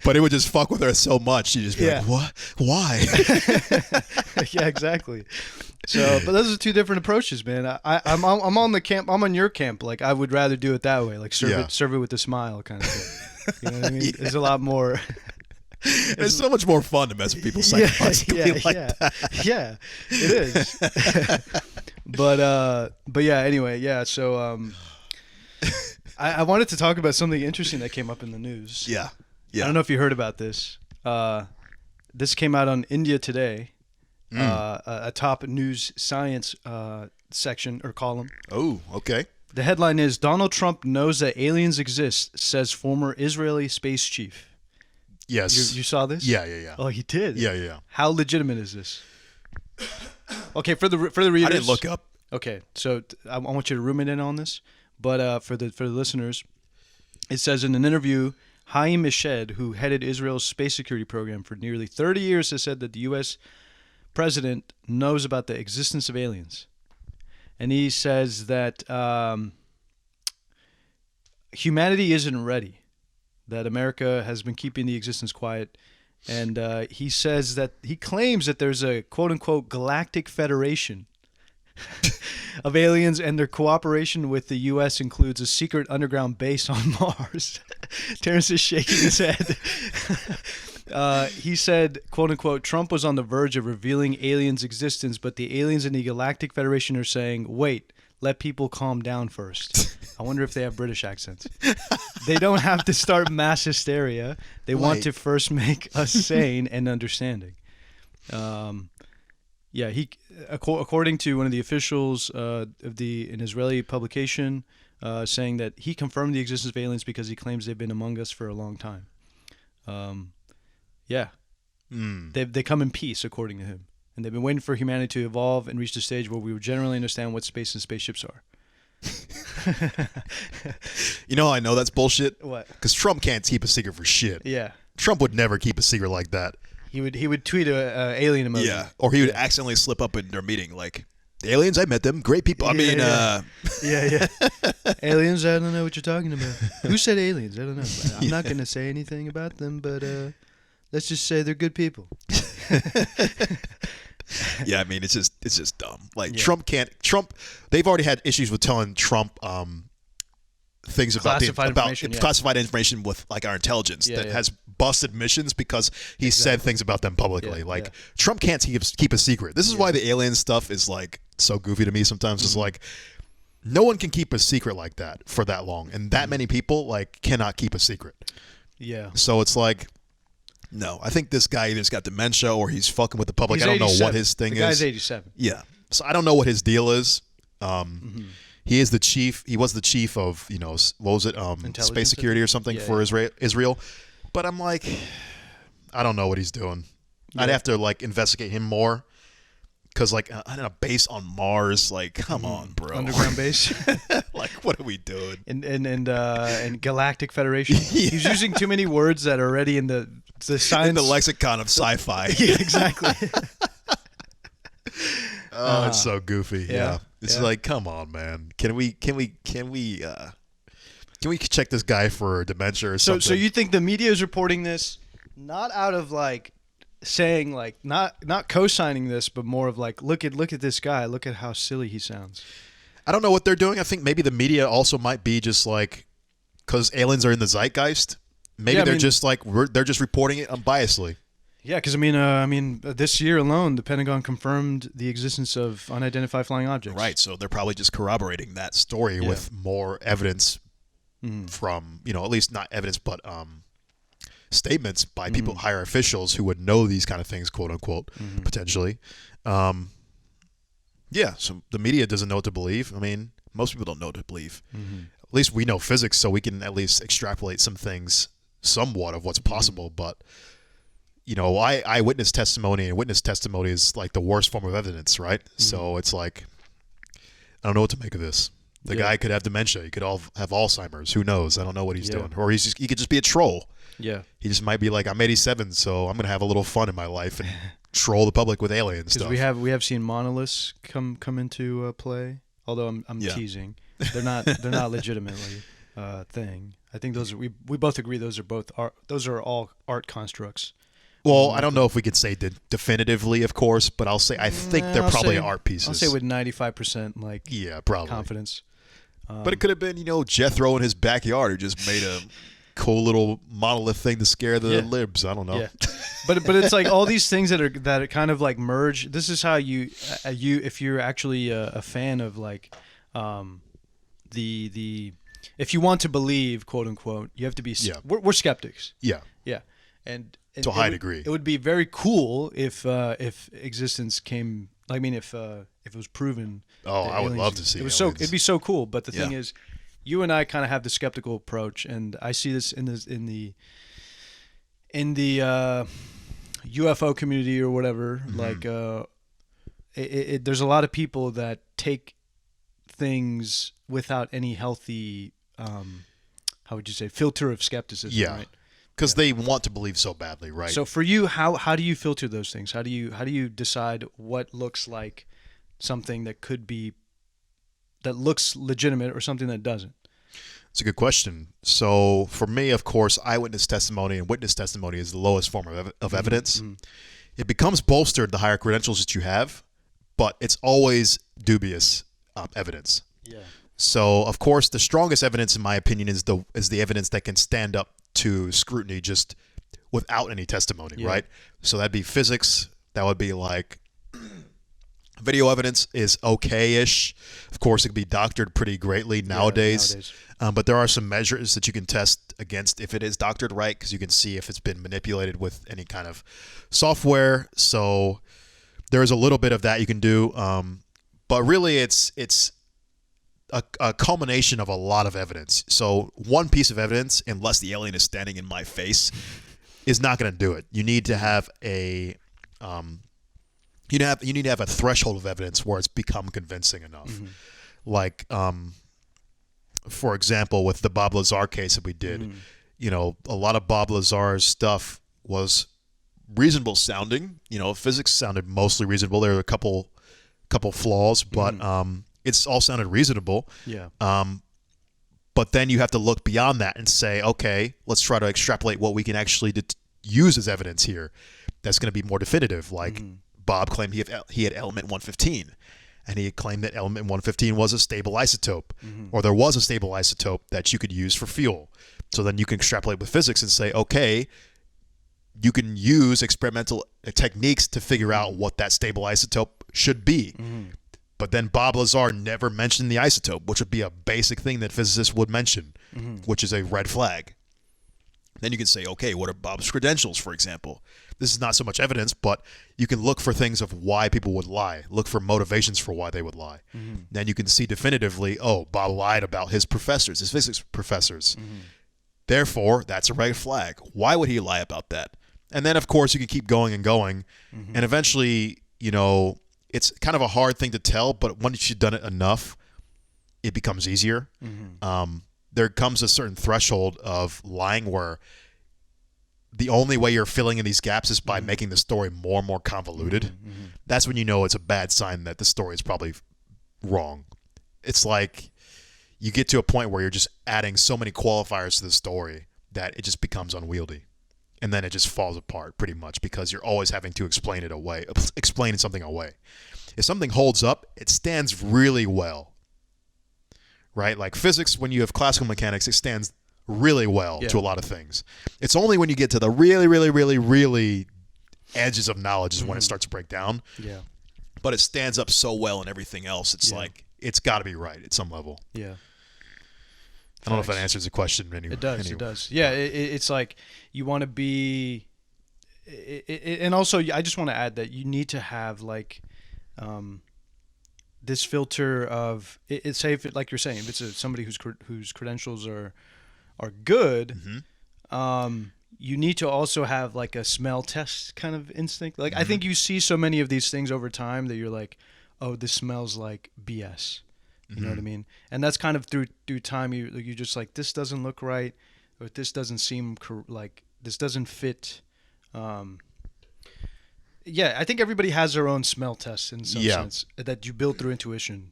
But it would just fuck with her so much. She'd just be like, what? Why? Yeah, exactly. So, but those are two different approaches, man. I'm on the camp. I'm on your camp. Like, I would rather do it that way. Like, serve it with a smile kind of thing. You know what I mean? There's a lot more. It's so much more fun to mess with people psychologically that. Yeah, it is. But yeah. Anyway, yeah. So I wanted to talk about something interesting that came up in the news. Yeah. I don't know if you heard about this. This came out on India Today, a top news science section or column. Oh, okay. The headline is, Donald Trump knows that aliens exist, says former Israeli space chief. Yes. You saw this? Yeah. Oh, he did? Yeah. How legitimate is this? Okay, for the readers. I didn't look up. Okay, so I want you to ruminate in on this. But for the listeners, it says in an interview, Haim Eshed, who headed Israel's space security program for nearly 30 years, has said that the U.S. president knows about the existence of aliens, and he says that humanity isn't ready, that America has been keeping the existence quiet, and he says that he claims that there's a quote-unquote galactic federation of aliens, and their cooperation with the U.S. includes a secret underground base on Mars. Terrence is shaking his head. He said, quote unquote, Trump was on the verge of revealing aliens' existence, but the aliens in the Galactic Federation are saying, wait, let people calm down first. I wonder if they have British accents. They don't have to start mass hysteria. They want to first make us sane and understanding. Yeah, according to one of the officials of an Israeli publication, saying that he confirmed the existence of aliens because he claims they've been among us for a long time. They come in peace, according to him, and they've been waiting for humanity to evolve and reach the stage where we would generally understand what space and spaceships are. You know, I know that's bullshit. What? Because Trump can't keep a secret for shit. Yeah. Trump would never keep a secret like that. He would tweet a alien emoji. Yeah, or he would accidentally slip up in their meeting like, the aliens, I met them, great people. Yeah. Aliens, I don't know what you're talking about. Who said aliens? I don't know. I'm not going to say anything about them, but let's just say they're good people. Yeah, I mean, it's just dumb. Like Trump, they've already had issues with telling Trump things about classified information with like our intelligence that has busted missions because he said things about them publicly. Trump can't keep a secret. This is why the alien stuff is like so goofy to me sometimes. It's like no one can keep a secret like that for that long, and that many people like cannot keep a secret. Yeah. So it's like, no, I think this guy either's got dementia or he's fucking with the public. I don't know what his thing is. The guy's 87. Yeah. So I don't know what his deal is. He is the chief. He was the chief of, what was it? Space security or something for Israel. But I'm like, I don't know what he's doing. Yeah. I'd have to like investigate him more. Because like on a base on Mars, like, come on, bro. Underground base. Like, what are we doing? And Galactic Federation. Yeah. He's using too many words that are already in the science. In the lexicon of sci-fi. Yeah, exactly. Oh, it's so goofy. Yeah. It's like, come on, man. Can we check this guy for dementia or something? So you think the media is reporting this not out of like saying like not co-signing this, but more of like look at this guy, look at how silly he sounds. I don't know what they're doing. I think maybe the media also might be just like, because aliens are in the zeitgeist. Maybe they're just like they're just reporting it unbiasedly. Yeah, because I mean, this year alone, the Pentagon confirmed the existence of unidentified flying objects. Right, so they're probably just corroborating that story with more evidence from, at least not evidence, but statements by people, higher officials who would know these kind of things, quote unquote, potentially. Yeah, so the media doesn't know what to believe. I mean, most people don't know what to believe. At least we know physics, so we can at least extrapolate some things somewhat of what's possible, but eyewitness testimony and witness testimony is like the worst form of evidence, right? So it's like, I don't know what to make of this. The guy could have dementia. He could have Alzheimer's. Who knows? I don't know what he's doing. Or he could just be a troll. Yeah. He just might be like, I'm 87, so I'm going to have a little fun in my life and troll the public with alien stuff. Because we have seen monoliths come into play, although I'm teasing. They're not legitimately a thing. I think those are, we both agree those are all art constructs. Well, I don't know if we could say definitively, of course, but I'll say I think they're probably art pieces. I'll say with 95% probably confidence. But it could have been, Jethro in his backyard who just made a cool little monolith thing to scare the libs. I don't know. Yeah. But it's like all these things that are kind of like merge. This is how you if you're actually a fan of like the if you want to believe, quote unquote, you have to be. We're skeptics. Yeah. Yeah. And to a high degree, it would be very cool if existence came. I mean, if it was proven. Oh, I would love to see. It'd be so cool. But the thing is, you and I kind of have the skeptical approach, and I see this in the UFO community or whatever. Like, there's a lot of people that take things without any healthy, how would you say, filter of skepticism. Yeah. Right? because they want to believe so badly, right? So for you, how do you filter those things? How do you decide what looks like something that looks legitimate or something that doesn't? It's a good question. So for me, of course, eyewitness testimony and witness testimony is the lowest form of evidence. Mm-hmm. It becomes bolstered the higher credentials that you have, but it's always dubious evidence. Yeah. So of course, the strongest evidence, in my opinion, is the evidence that can stand up to scrutiny just without any testimony, right? So that'd be physics. That would be like video evidence is okay-ish. Of course, it can be doctored pretty greatly nowadays. But there are some measures that you can test against if it is doctored right, because you can see if it's been manipulated with any kind of software. So there's a little bit of that you can do. But really, it's a culmination of a lot of evidence. So one piece of evidence, unless the alien is standing in my face, is not going to do it. You need to have a you need to have a threshold of evidence where it's become convincing enough. Mm-hmm. Like, for example, with the Bob Lazar case that we did, a lot of Bob Lazar's stuff was reasonable sounding. Physics sounded mostly reasonable. There were a couple flaws, but it's all sounded reasonable. Yeah. But then you have to look beyond that and say, okay, let's try to extrapolate what we can actually use as evidence here. That's going to be more definitive. Like Bob claimed he had element 115, and he had claimed that element 115 was a stable isotope, or there was a stable isotope that you could use for fuel. So then you can extrapolate with physics and say, okay, you can use experimental techniques to figure out what that stable isotope should be. But then Bob Lazar never mentioned the isotope, which would be a basic thing that physicists would mention, which is a red flag. Then you can say, okay, what are Bob's credentials, for example? This is not so much evidence, but you can look for things of why people would lie. Look for motivations for why they would lie. Then you can see definitively, oh, Bob lied about his professors, his physics professors. Therefore, that's a red flag. Why would he lie about that? And then, of course, you can keep going and going. And eventually, it's kind of a hard thing to tell, but once you've done it enough, it becomes easier. There comes a certain threshold of lying where the only way you're filling in these gaps is by making the story more and more convoluted. That's when you know it's a bad sign that the story is probably wrong. It's like you get to a point where you're just adding so many qualifiers to the story that it just becomes unwieldy. And then it just falls apart pretty much because you're always having to explain something away. If something holds up, it stands really well. Right? Like physics, when you have classical mechanics, it stands really well to a lot of things. It's only when you get to the really, really, really, really edges of knowledge is when it starts to break down. Yeah. But it stands up so well in everything else. It's like, it's got to be right at some level. Yeah. I don't know if that answers the question. Anyway. It does. It does. Yeah. It's like you want to be, and also I just want to add that you need to have like, this filter of say if it, like you're saying, if it's somebody whose credentials are good, you need to also have like a smell test kind of instinct. Like I think you see so many of these things over time that you're like, oh, this smells like BS. You know what I mean? And that's kind of through time. You just like, this doesn't look right, or this doesn't seem like this doesn't fit. Yeah, I think everybody has their own smell test in some sense that you build through intuition.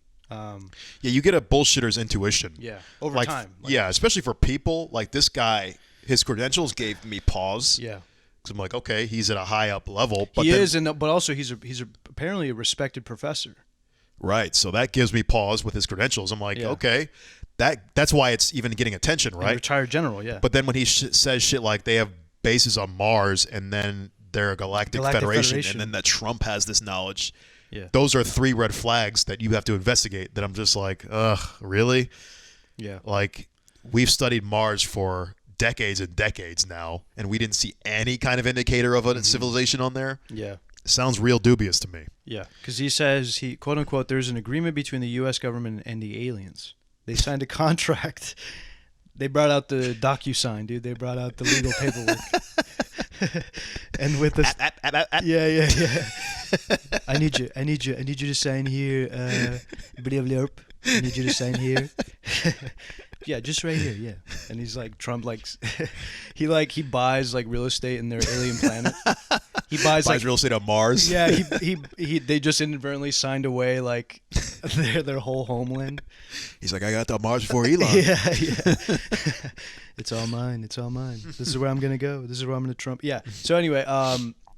You get a bullshitter's intuition. Yeah, over time. Especially for people like this guy. His credentials gave me pause. Yeah, because I'm like, okay, he's at a high up level. But but also he's apparently a respected professor. Right, so that gives me pause with his credentials. I'm like, okay, that's why it's even getting attention, right? And retired general, yeah. But then when he says shit like they have bases on Mars and then they're a Galactic Federation, and then that Trump has this knowledge. Yeah. Those are 3 red flags that you have to investigate that I'm just like, ugh, really? Yeah. Like, we've studied Mars for decades and decades now, and we didn't see any kind of indicator of a civilization on there. Yeah. It sounds real dubious to me. Yeah, because he says, quote unquote, there's an agreement between the U.S. government and the aliens. They signed a contract. They brought out the DocuSign, dude. They brought out the legal paperwork. And with this, yeah. I need you to sign here. I need you to sign here. Yeah, just right here. Yeah. And he's like Trump, like he buys like real estate in their alien planet. He buys like real estate on Mars. Yeah, they just inadvertently signed away like their whole homeland. He's like, I got to Mars before Elon. Yeah. It's all mine. It's all mine. This is where I'm gonna go. This is where I'm gonna Trump. Yeah. So anyway,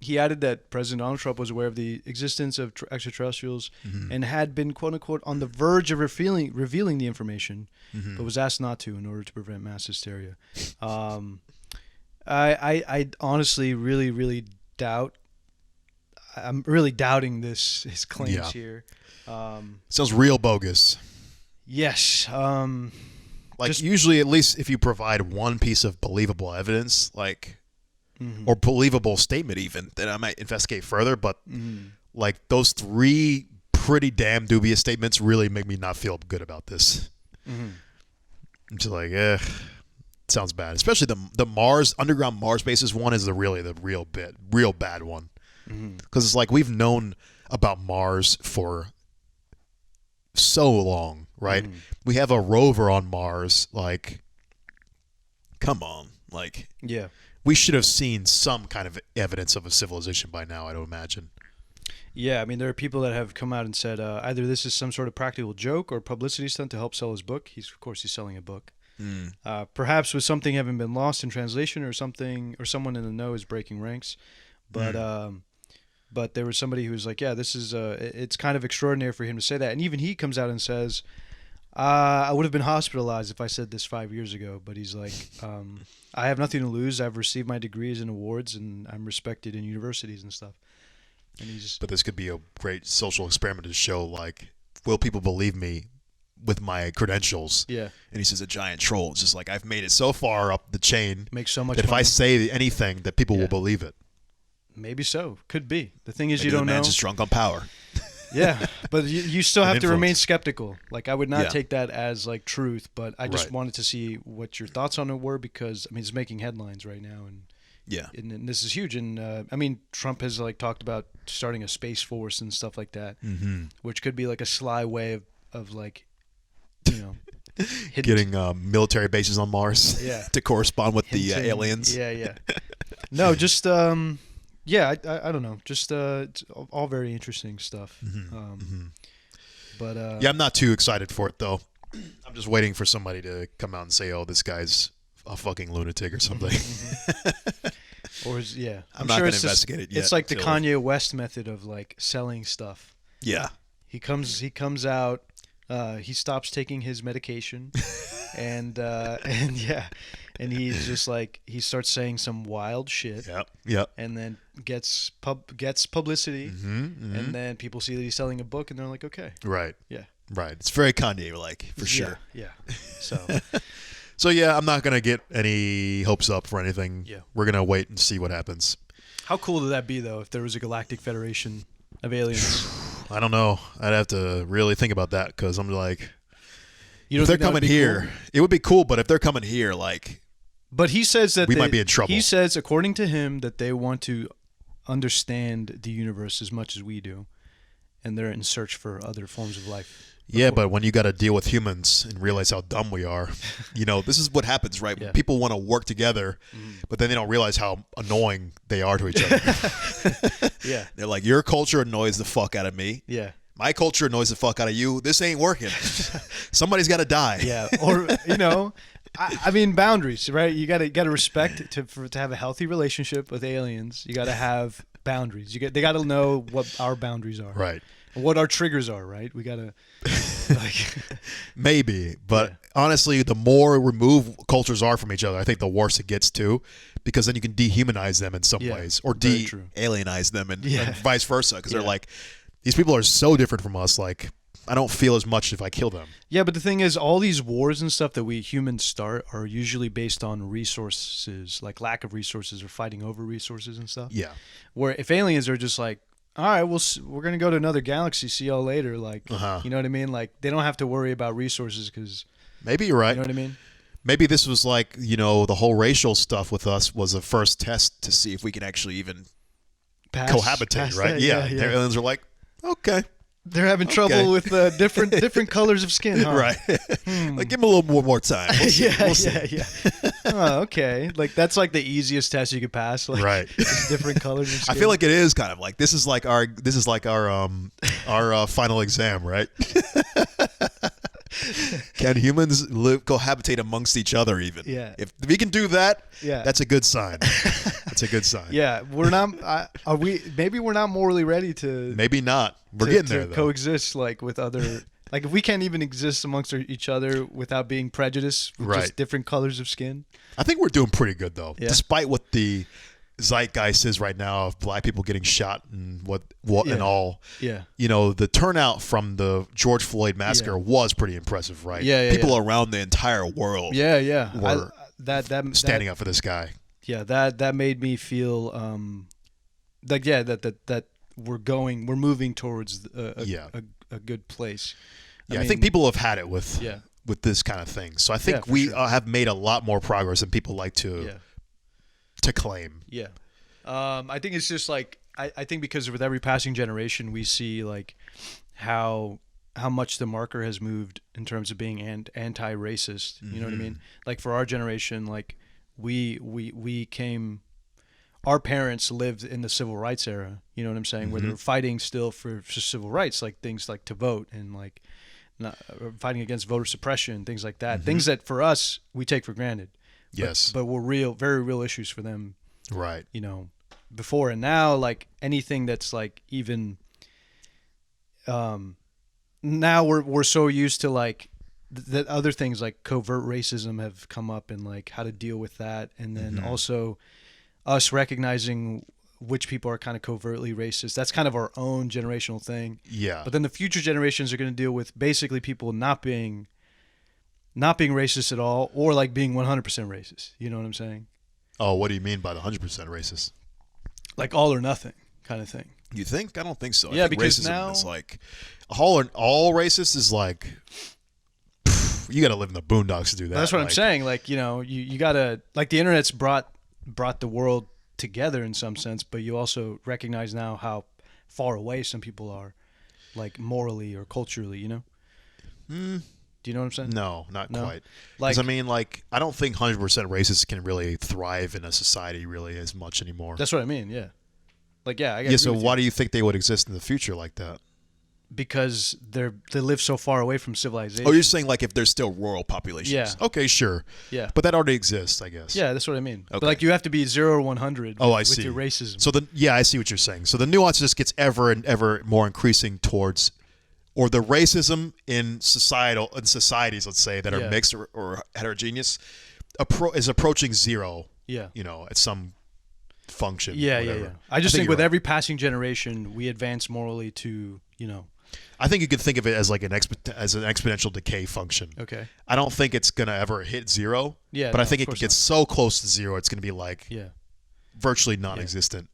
he added that President Donald Trump was aware of the existence of extraterrestrials and had been, quote unquote, on the verge of revealing the information, but was asked not to in order to prevent mass hysteria. I honestly really, really doubt. I'm really doubting his claims here. Sounds real bogus. Yes. Usually, at least if you provide one piece of believable evidence, like. Or believable statement even, then I might investigate further. But like those 3 pretty damn dubious statements really make me not feel good about this. I'm just like, sounds bad. Especially the Mars underground Mars bases one is the real bad one. Because it's like we've known about Mars for so long, right? We have a rover on Mars. Like, come on, like, yeah. We should have seen some kind of evidence of a civilization by now, I don't imagine. Yeah, I mean, there are people that have come out and said either this is some sort of practical joke or publicity stunt to help sell his book. He's selling a book. Perhaps with something having been lost in translation or something, or someone in the know is breaking ranks. But there was somebody who was like, yeah, this is it's kind of extraordinary for him to say that. And even he comes out and says, I would have been hospitalized if I said this 5 years ago. But he's like, I have nothing to lose. I've received my degrees and awards, and I'm respected in universities and stuff. And but this could be a great social experiment to show, like, will people believe me with my credentials? Yeah. And he says a giant troll. It's just like, I've made it so far up the chain makes so much that money. if I say anything, that people will believe it. Maybe so. Could be. The thing is, Maybe you don't the know. man's just drunk on power. Yeah, but you still have to influence. remain skeptical. Like, I would not take that as like truth, but I just Right. wanted to see what your thoughts on it were, because I mean it's making headlines right now, and and this is huge. And I mean, Trump has like talked about starting a space force and stuff like that, which could be like a sly way of like, you know, getting military bases on Mars to correspond with the aliens. Yeah. No, just yeah, I don't know. Just it's all very interesting stuff. But yeah, I'm not too excited for it though. I'm just waiting for somebody to come out and say, "Oh, this guy's a fucking lunatic" or something. Or I'm not sure going to it's investigate it yet. It's like the Kanye West method of like selling stuff. Yeah. He comes out. He stops taking his medication, and he's just like, he starts saying some wild shit. Yep. And then gets publicity, and then people see that he's selling a book, and they're like, okay. Right. Yeah. Right. It's very Kanye-like, for sure. Yeah. So. So yeah, I'm not gonna get any hopes up for anything. Yeah. We're gonna wait and see what happens. How cool would that be though, if there was a Galactic Federation of aliens? I don't know. I'd have to really think about that, because I'm like, You if they're coming here, cool? it would be cool. But if they're coming here, like, but he says that we might be in trouble. He says, according to him, that they want to understand the universe as much as we do, and they're in search for other forms of life. Yeah, but when you got to deal with humans and realize how dumb we are, you know, this is what happens, right? Yeah. People want to work together, but then they don't realize how annoying they are to each other. Yeah. They're like, your culture annoys the fuck out of me. Yeah. My culture annoys the fuck out of you. This ain't working. Somebody's got to die. Yeah. Or, you know, I mean, boundaries, right? You gotta respect to have a healthy relationship with aliens. You gotta have boundaries. They gotta know what our boundaries are. Right. And what our triggers are, right? We gotta like maybe, but honestly, the more removed cultures are from each other, I think the worse it gets too, because then you can dehumanize them in some ways, or de-alienize them, and vice versa, because they're like, these people are so different from us, like, I don't feel as much if I kill them. Yeah, but the thing is, all these wars and stuff that we humans start are usually based on resources, like lack of resources or fighting over resources and stuff. Yeah. Where if aliens are just like, all right, we're going to go to another galaxy, see y'all later, like, you know what I mean? Like, they don't have to worry about resources because... Maybe you're right. You know what I mean? Maybe this was like, you know, the whole racial stuff with us was a first test to see if we can actually even cohabitate, right? Yeah. The aliens are like, okay. They're having trouble with different colors of skin, huh? Right. Like, give them a little more time. We'll see. Yeah. Oh, okay. Like, that's like the easiest test you could pass. Like, right. Different colors of skin. I feel like it is kind of like this is like our final exam, right? Can humans cohabitate amongst each other even? Yeah. If we can do that, yeah, that's a good sign. That's a good sign. Yeah, we're not. Are we? Maybe we're not morally ready to. Maybe not. We're getting there though. Coexist like with other. Like if we can't even exist amongst each other without being prejudiced, with just different colors of skin. I think we're doing pretty good though, yeah. despite what the zeitgeist is right now of black people getting shot and what and all. Yeah. You know, the turnout from the George Floyd massacre was pretty impressive, right? Yeah. People around the entire world. Yeah. Were standing up for this guy. Yeah, that made me feel like that we're moving towards a good place. I think people have had it with this kind of thing. So I think we have made a lot more progress than people like to claim. Yeah. I think it's just like I think because with every passing generation we see like how much the marker has moved in terms of being anti-racist. You know what I mean? Like for our generation, like we came, our parents lived in the civil rights era. You know what I'm saying? Where they were fighting still for civil rights, like things like to vote and like fighting against voter suppression, things like that. Things that for us we take for granted. Yes. But were very real issues for them. Right. You know, before and now, like anything that's like even now we're so used to like that other things like covert racism have come up and like how to deal with that, and then also us recognizing which people are kind of covertly racist. That's kind of our own generational thing. Yeah. But then the future generations are going to deal with basically people not being racist at all, or like being 100% racist. You know what I'm saying? Oh, what do you mean by the 100% racist? Like all or nothing kind of thing. You think? I don't think so. Yeah, I think because racism now is like all racist is like you got to live in the boondocks to do that. That's what I'm saying. Like, you know, you got to, like, the internet's brought the world together in some sense, but you also recognize now how far away some people are, like morally or culturally, you know? Do you know what I'm saying? No, not quite. Like, I mean, like, I don't think 100% racists can really thrive in a society really as much anymore. That's what I mean, yeah. Like, yeah, I guess. So why do you think they would exist in the future like that? Because they live so far away from civilization. Oh, you're saying like if there's still rural populations? Yeah. Okay, sure. Yeah. But that already exists, I guess. Yeah, that's what I mean. Okay. But like you have to be 0 or 100 with your racism. So I see what you're saying. So the nuance just gets ever and ever more increasing towards, or the racism in societies, let's say, that are mixed or heterogeneous, is approaching zero. Yeah. You know, at some function. Yeah. I just think with every passing generation, we advance morally to, you know. I think you could think of it as like an exponential decay function. Okay. I don't think it's gonna ever hit zero. Yeah. But I think it could get so close to zero, it's gonna be like virtually non-existent.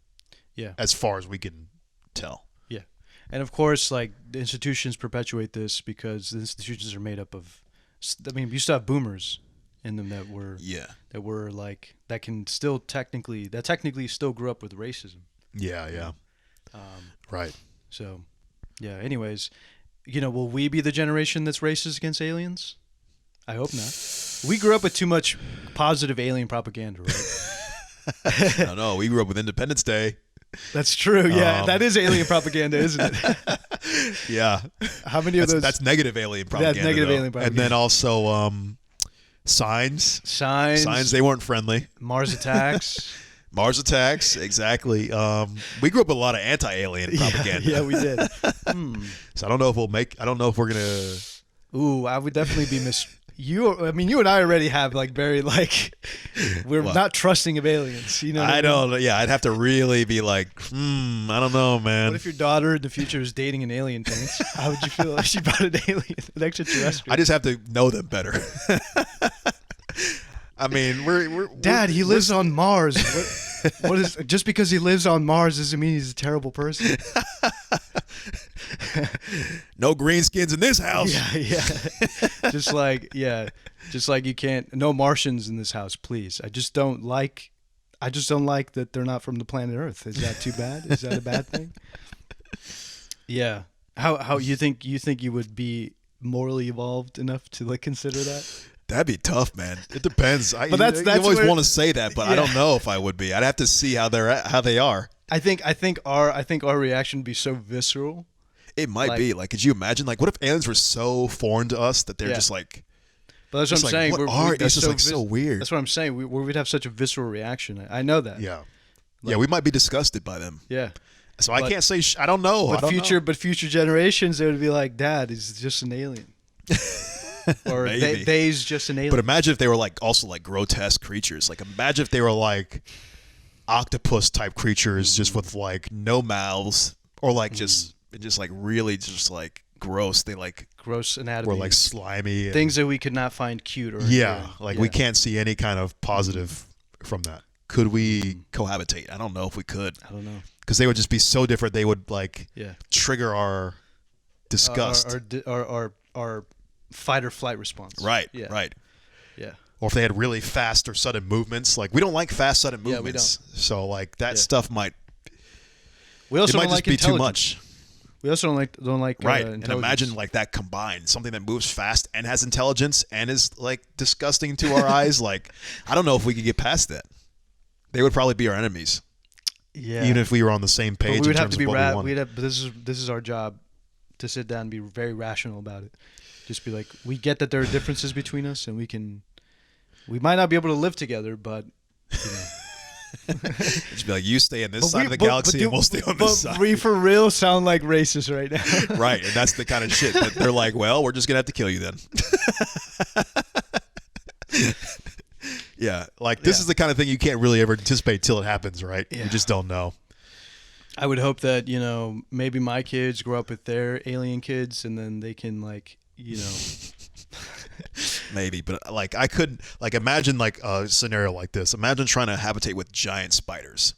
Yeah. As far as we can tell. Yeah. And of course, like the institutions perpetuate this because the institutions are made up of. I mean, you still have boomers in them that were like that can still technically still grew up with racism. Yeah. Right. So. Yeah, anyways, you know, will we be the generation that's racist against aliens? I hope not. We grew up with too much positive alien propaganda, right? No, we grew up with Independence Day. That's true, yeah. That is alien propaganda, isn't it? Yeah. How many of those? That's negative alien propaganda. That's negative alien propaganda. And then also signs. Signs, they weren't friendly. Mars attacks. Mars attacks, exactly. We grew up with a lot of anti-alien propaganda. Yeah, we did. So I don't know if we're gonna. Ooh, I would definitely be you. I mean, you and I already have like very like we're not trusting of aliens. You know, I don't. Yeah, I'd have to really be like, I don't know, man. What if your daughter in the future is dating an alien prince? How would you feel if she brought an alien, an extraterrestrial? I just have to know them better. I mean, Dad, he lives on Mars. What is just because he lives on Mars doesn't mean he's a terrible person. No greenskins in this house. Yeah. Just like you can't. No Martians in this house, please. I just don't like that they're not from the planet Earth. Is that too bad? Is that a bad thing? Yeah. How you think you would be morally evolved enough to like consider that? That'd be tough, man. It depends. But that's you always where, want to say that, but I don't know if I would be. I'd have to see how they are. I think our reaction would be so visceral. It might be like, could you imagine? Like, what if aliens were so foreign to us that they're just like? But that's what I'm like, saying. That's just like so weird. That's what I'm saying. We'd have such a visceral reaction. I know that. Yeah, yeah. We might be disgusted by them. Yeah. So I can't say. I don't know. But future generations, they would be like, "Dad is just an alien," or "They's just an alien." But imagine if they were like also like grotesque creatures. Like imagine if they were like octopus type creatures, just with like no mouths, or like just like really just like gross. They like gross anatomy. Were like slimy. Things that we could not find cute or we can't see any kind of positive from that. Could we cohabitate? I don't know if we could. I don't know. Because they would just be so different. They would like trigger our disgust. Our fight or flight response. Right. Yeah. Right. Yeah. Or if they had really fast or sudden movements. Like we don't like fast sudden movements. We don't. So like that stuff might. We also don't just like be too much. We also don't like right. And imagine like that combined, something that moves fast and has intelligence and is like disgusting to our eyes. Like I don't know if we could get past that. They would probably be our enemies. Yeah. Even if we were on the same page. But we would have to be but this is our job, to sit down and be very rational about it. Just be like, we get that there are differences between us, and we might not be able to live together, but you know. Just be like, you stay on this side of the galaxy, and we'll stay on this side. We for real sound like racists right now. Right, and that's the kind of shit that they're like, well, we're just gonna have to kill you then. Yeah, like this is the kind of thing you can't really ever anticipate till it happens, right? Yeah. You just don't know. I would hope that, you know, maybe my kids grow up with their alien kids, and then they can, like, you know. Maybe, but like I couldn't like imagine like a scenario like this. Imagine trying to habitate with giant spiders.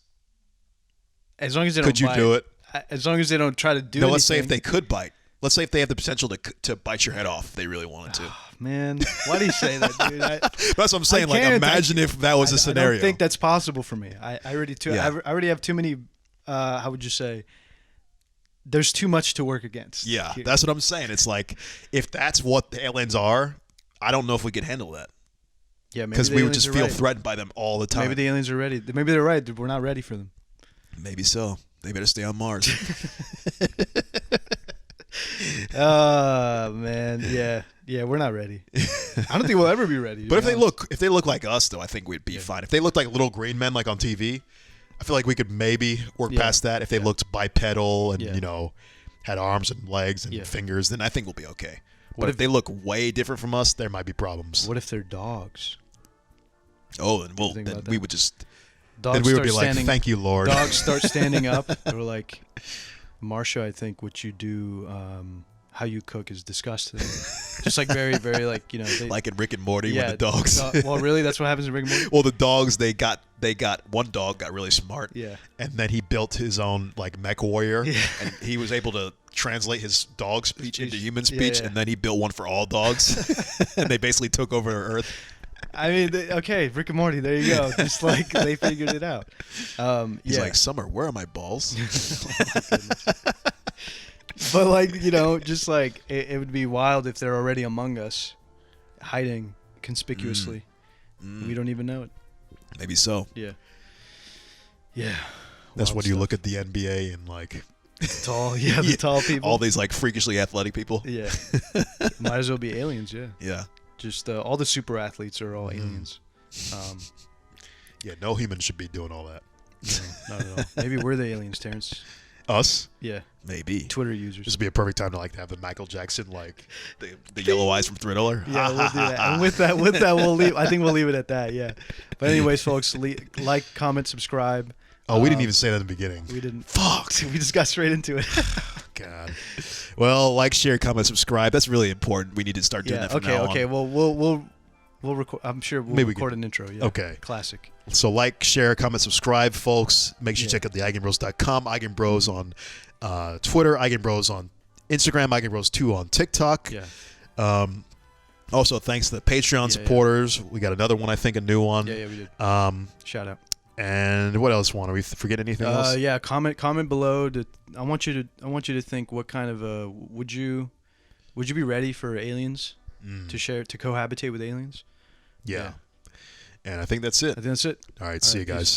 As long as they don't Could you do it? As long as they don't try to do anything. Let's say if they could bite. Let's say if they have the potential to bite your head off if they really wanted to. Oh, man, why do you say that, dude? That's what I'm saying. Like, imagine if that was a scenario. I don't think that's possible for me. I already have too many, how would you say, there's too much to work against. Yeah, that's what I'm saying. It's like, if that's what the aliens are, I don't know if we could handle that. Yeah, because we would just feel threatened by them all the time. Maybe the aliens are ready. Maybe they're right. We're not ready for them. Maybe so. They better stay on Mars. Oh man, yeah, we're not ready. I don't think we'll ever be ready. But if they look like us, though, I think we'd be fine. If they looked like little green men, like on TV, I feel like we could maybe work past that. If they looked bipedal and you know had arms and legs and fingers, then I think we'll be okay. But if they look way different from us, there might be problems. What if they're dogs? Oh, then we would just. Dogs then we would be like, "Thank you, Lord." Dogs start standing up. They're like, "Marsha, I think what you do, how you cook, is disgusting." Just like very, very like, you know, like in Rick and Morty when the dogs. Well, really, that's what happens in Rick and Morty. Well, the dogs they got one dog got really smart. Yeah. And then he built his own like mech warrior, and he was able to translate his dog speech into human speech, and then he built one for all dogs, and they basically took over Earth. I mean, okay, Rick and Morty, there you go. Just like they figured it out. He's like, Summer, where are my balls? Oh my goodness. But like, you know, just like it would be wild if they're already among us, hiding conspicuously. We don't even know it. Maybe so. Yeah. Yeah. That's when you look at the NBA and like tall, the tall people. All these like freakishly athletic people. Yeah. Might as well be aliens, yeah. Yeah. Just all the super athletes are all aliens. Yeah, no human should be doing all that. No, not at all. Maybe we're the aliens, Terrence. Us? Yeah. Maybe. Twitter users. This would be a perfect time to like have the Michael Jackson like the yellow eyes from Thriller. Yeah, we'll do that. And with that we'll leave. I think we'll leave it at that. Yeah. But anyways, folks, like, comment, subscribe. Oh, we didn't even say that in the beginning. We didn't. Fuck. We just got straight into it. God. Well, like, share, comment, subscribe. That's really important. We need to start doing that from now on. Okay. Well, we'll record. I'm sure we'll record an intro. Yeah. Okay. Classic. So like, share, comment, subscribe, folks. Make sure you check out the Eigenbros.com. Eigenbros on Twitter. Eigenbros on Instagram. Eigenbros 2 on TikTok. Yeah. Also, thanks to the Patreon supporters. We got another one, I think, a new one. Yeah, we did. Shout out. And what else? Want to we forget anything else? Yeah. Comment below. I want you to think what kind of would you be ready for aliens to cohabitate with aliens? Yeah. And I think that's it. I think that's it. All right. See you guys.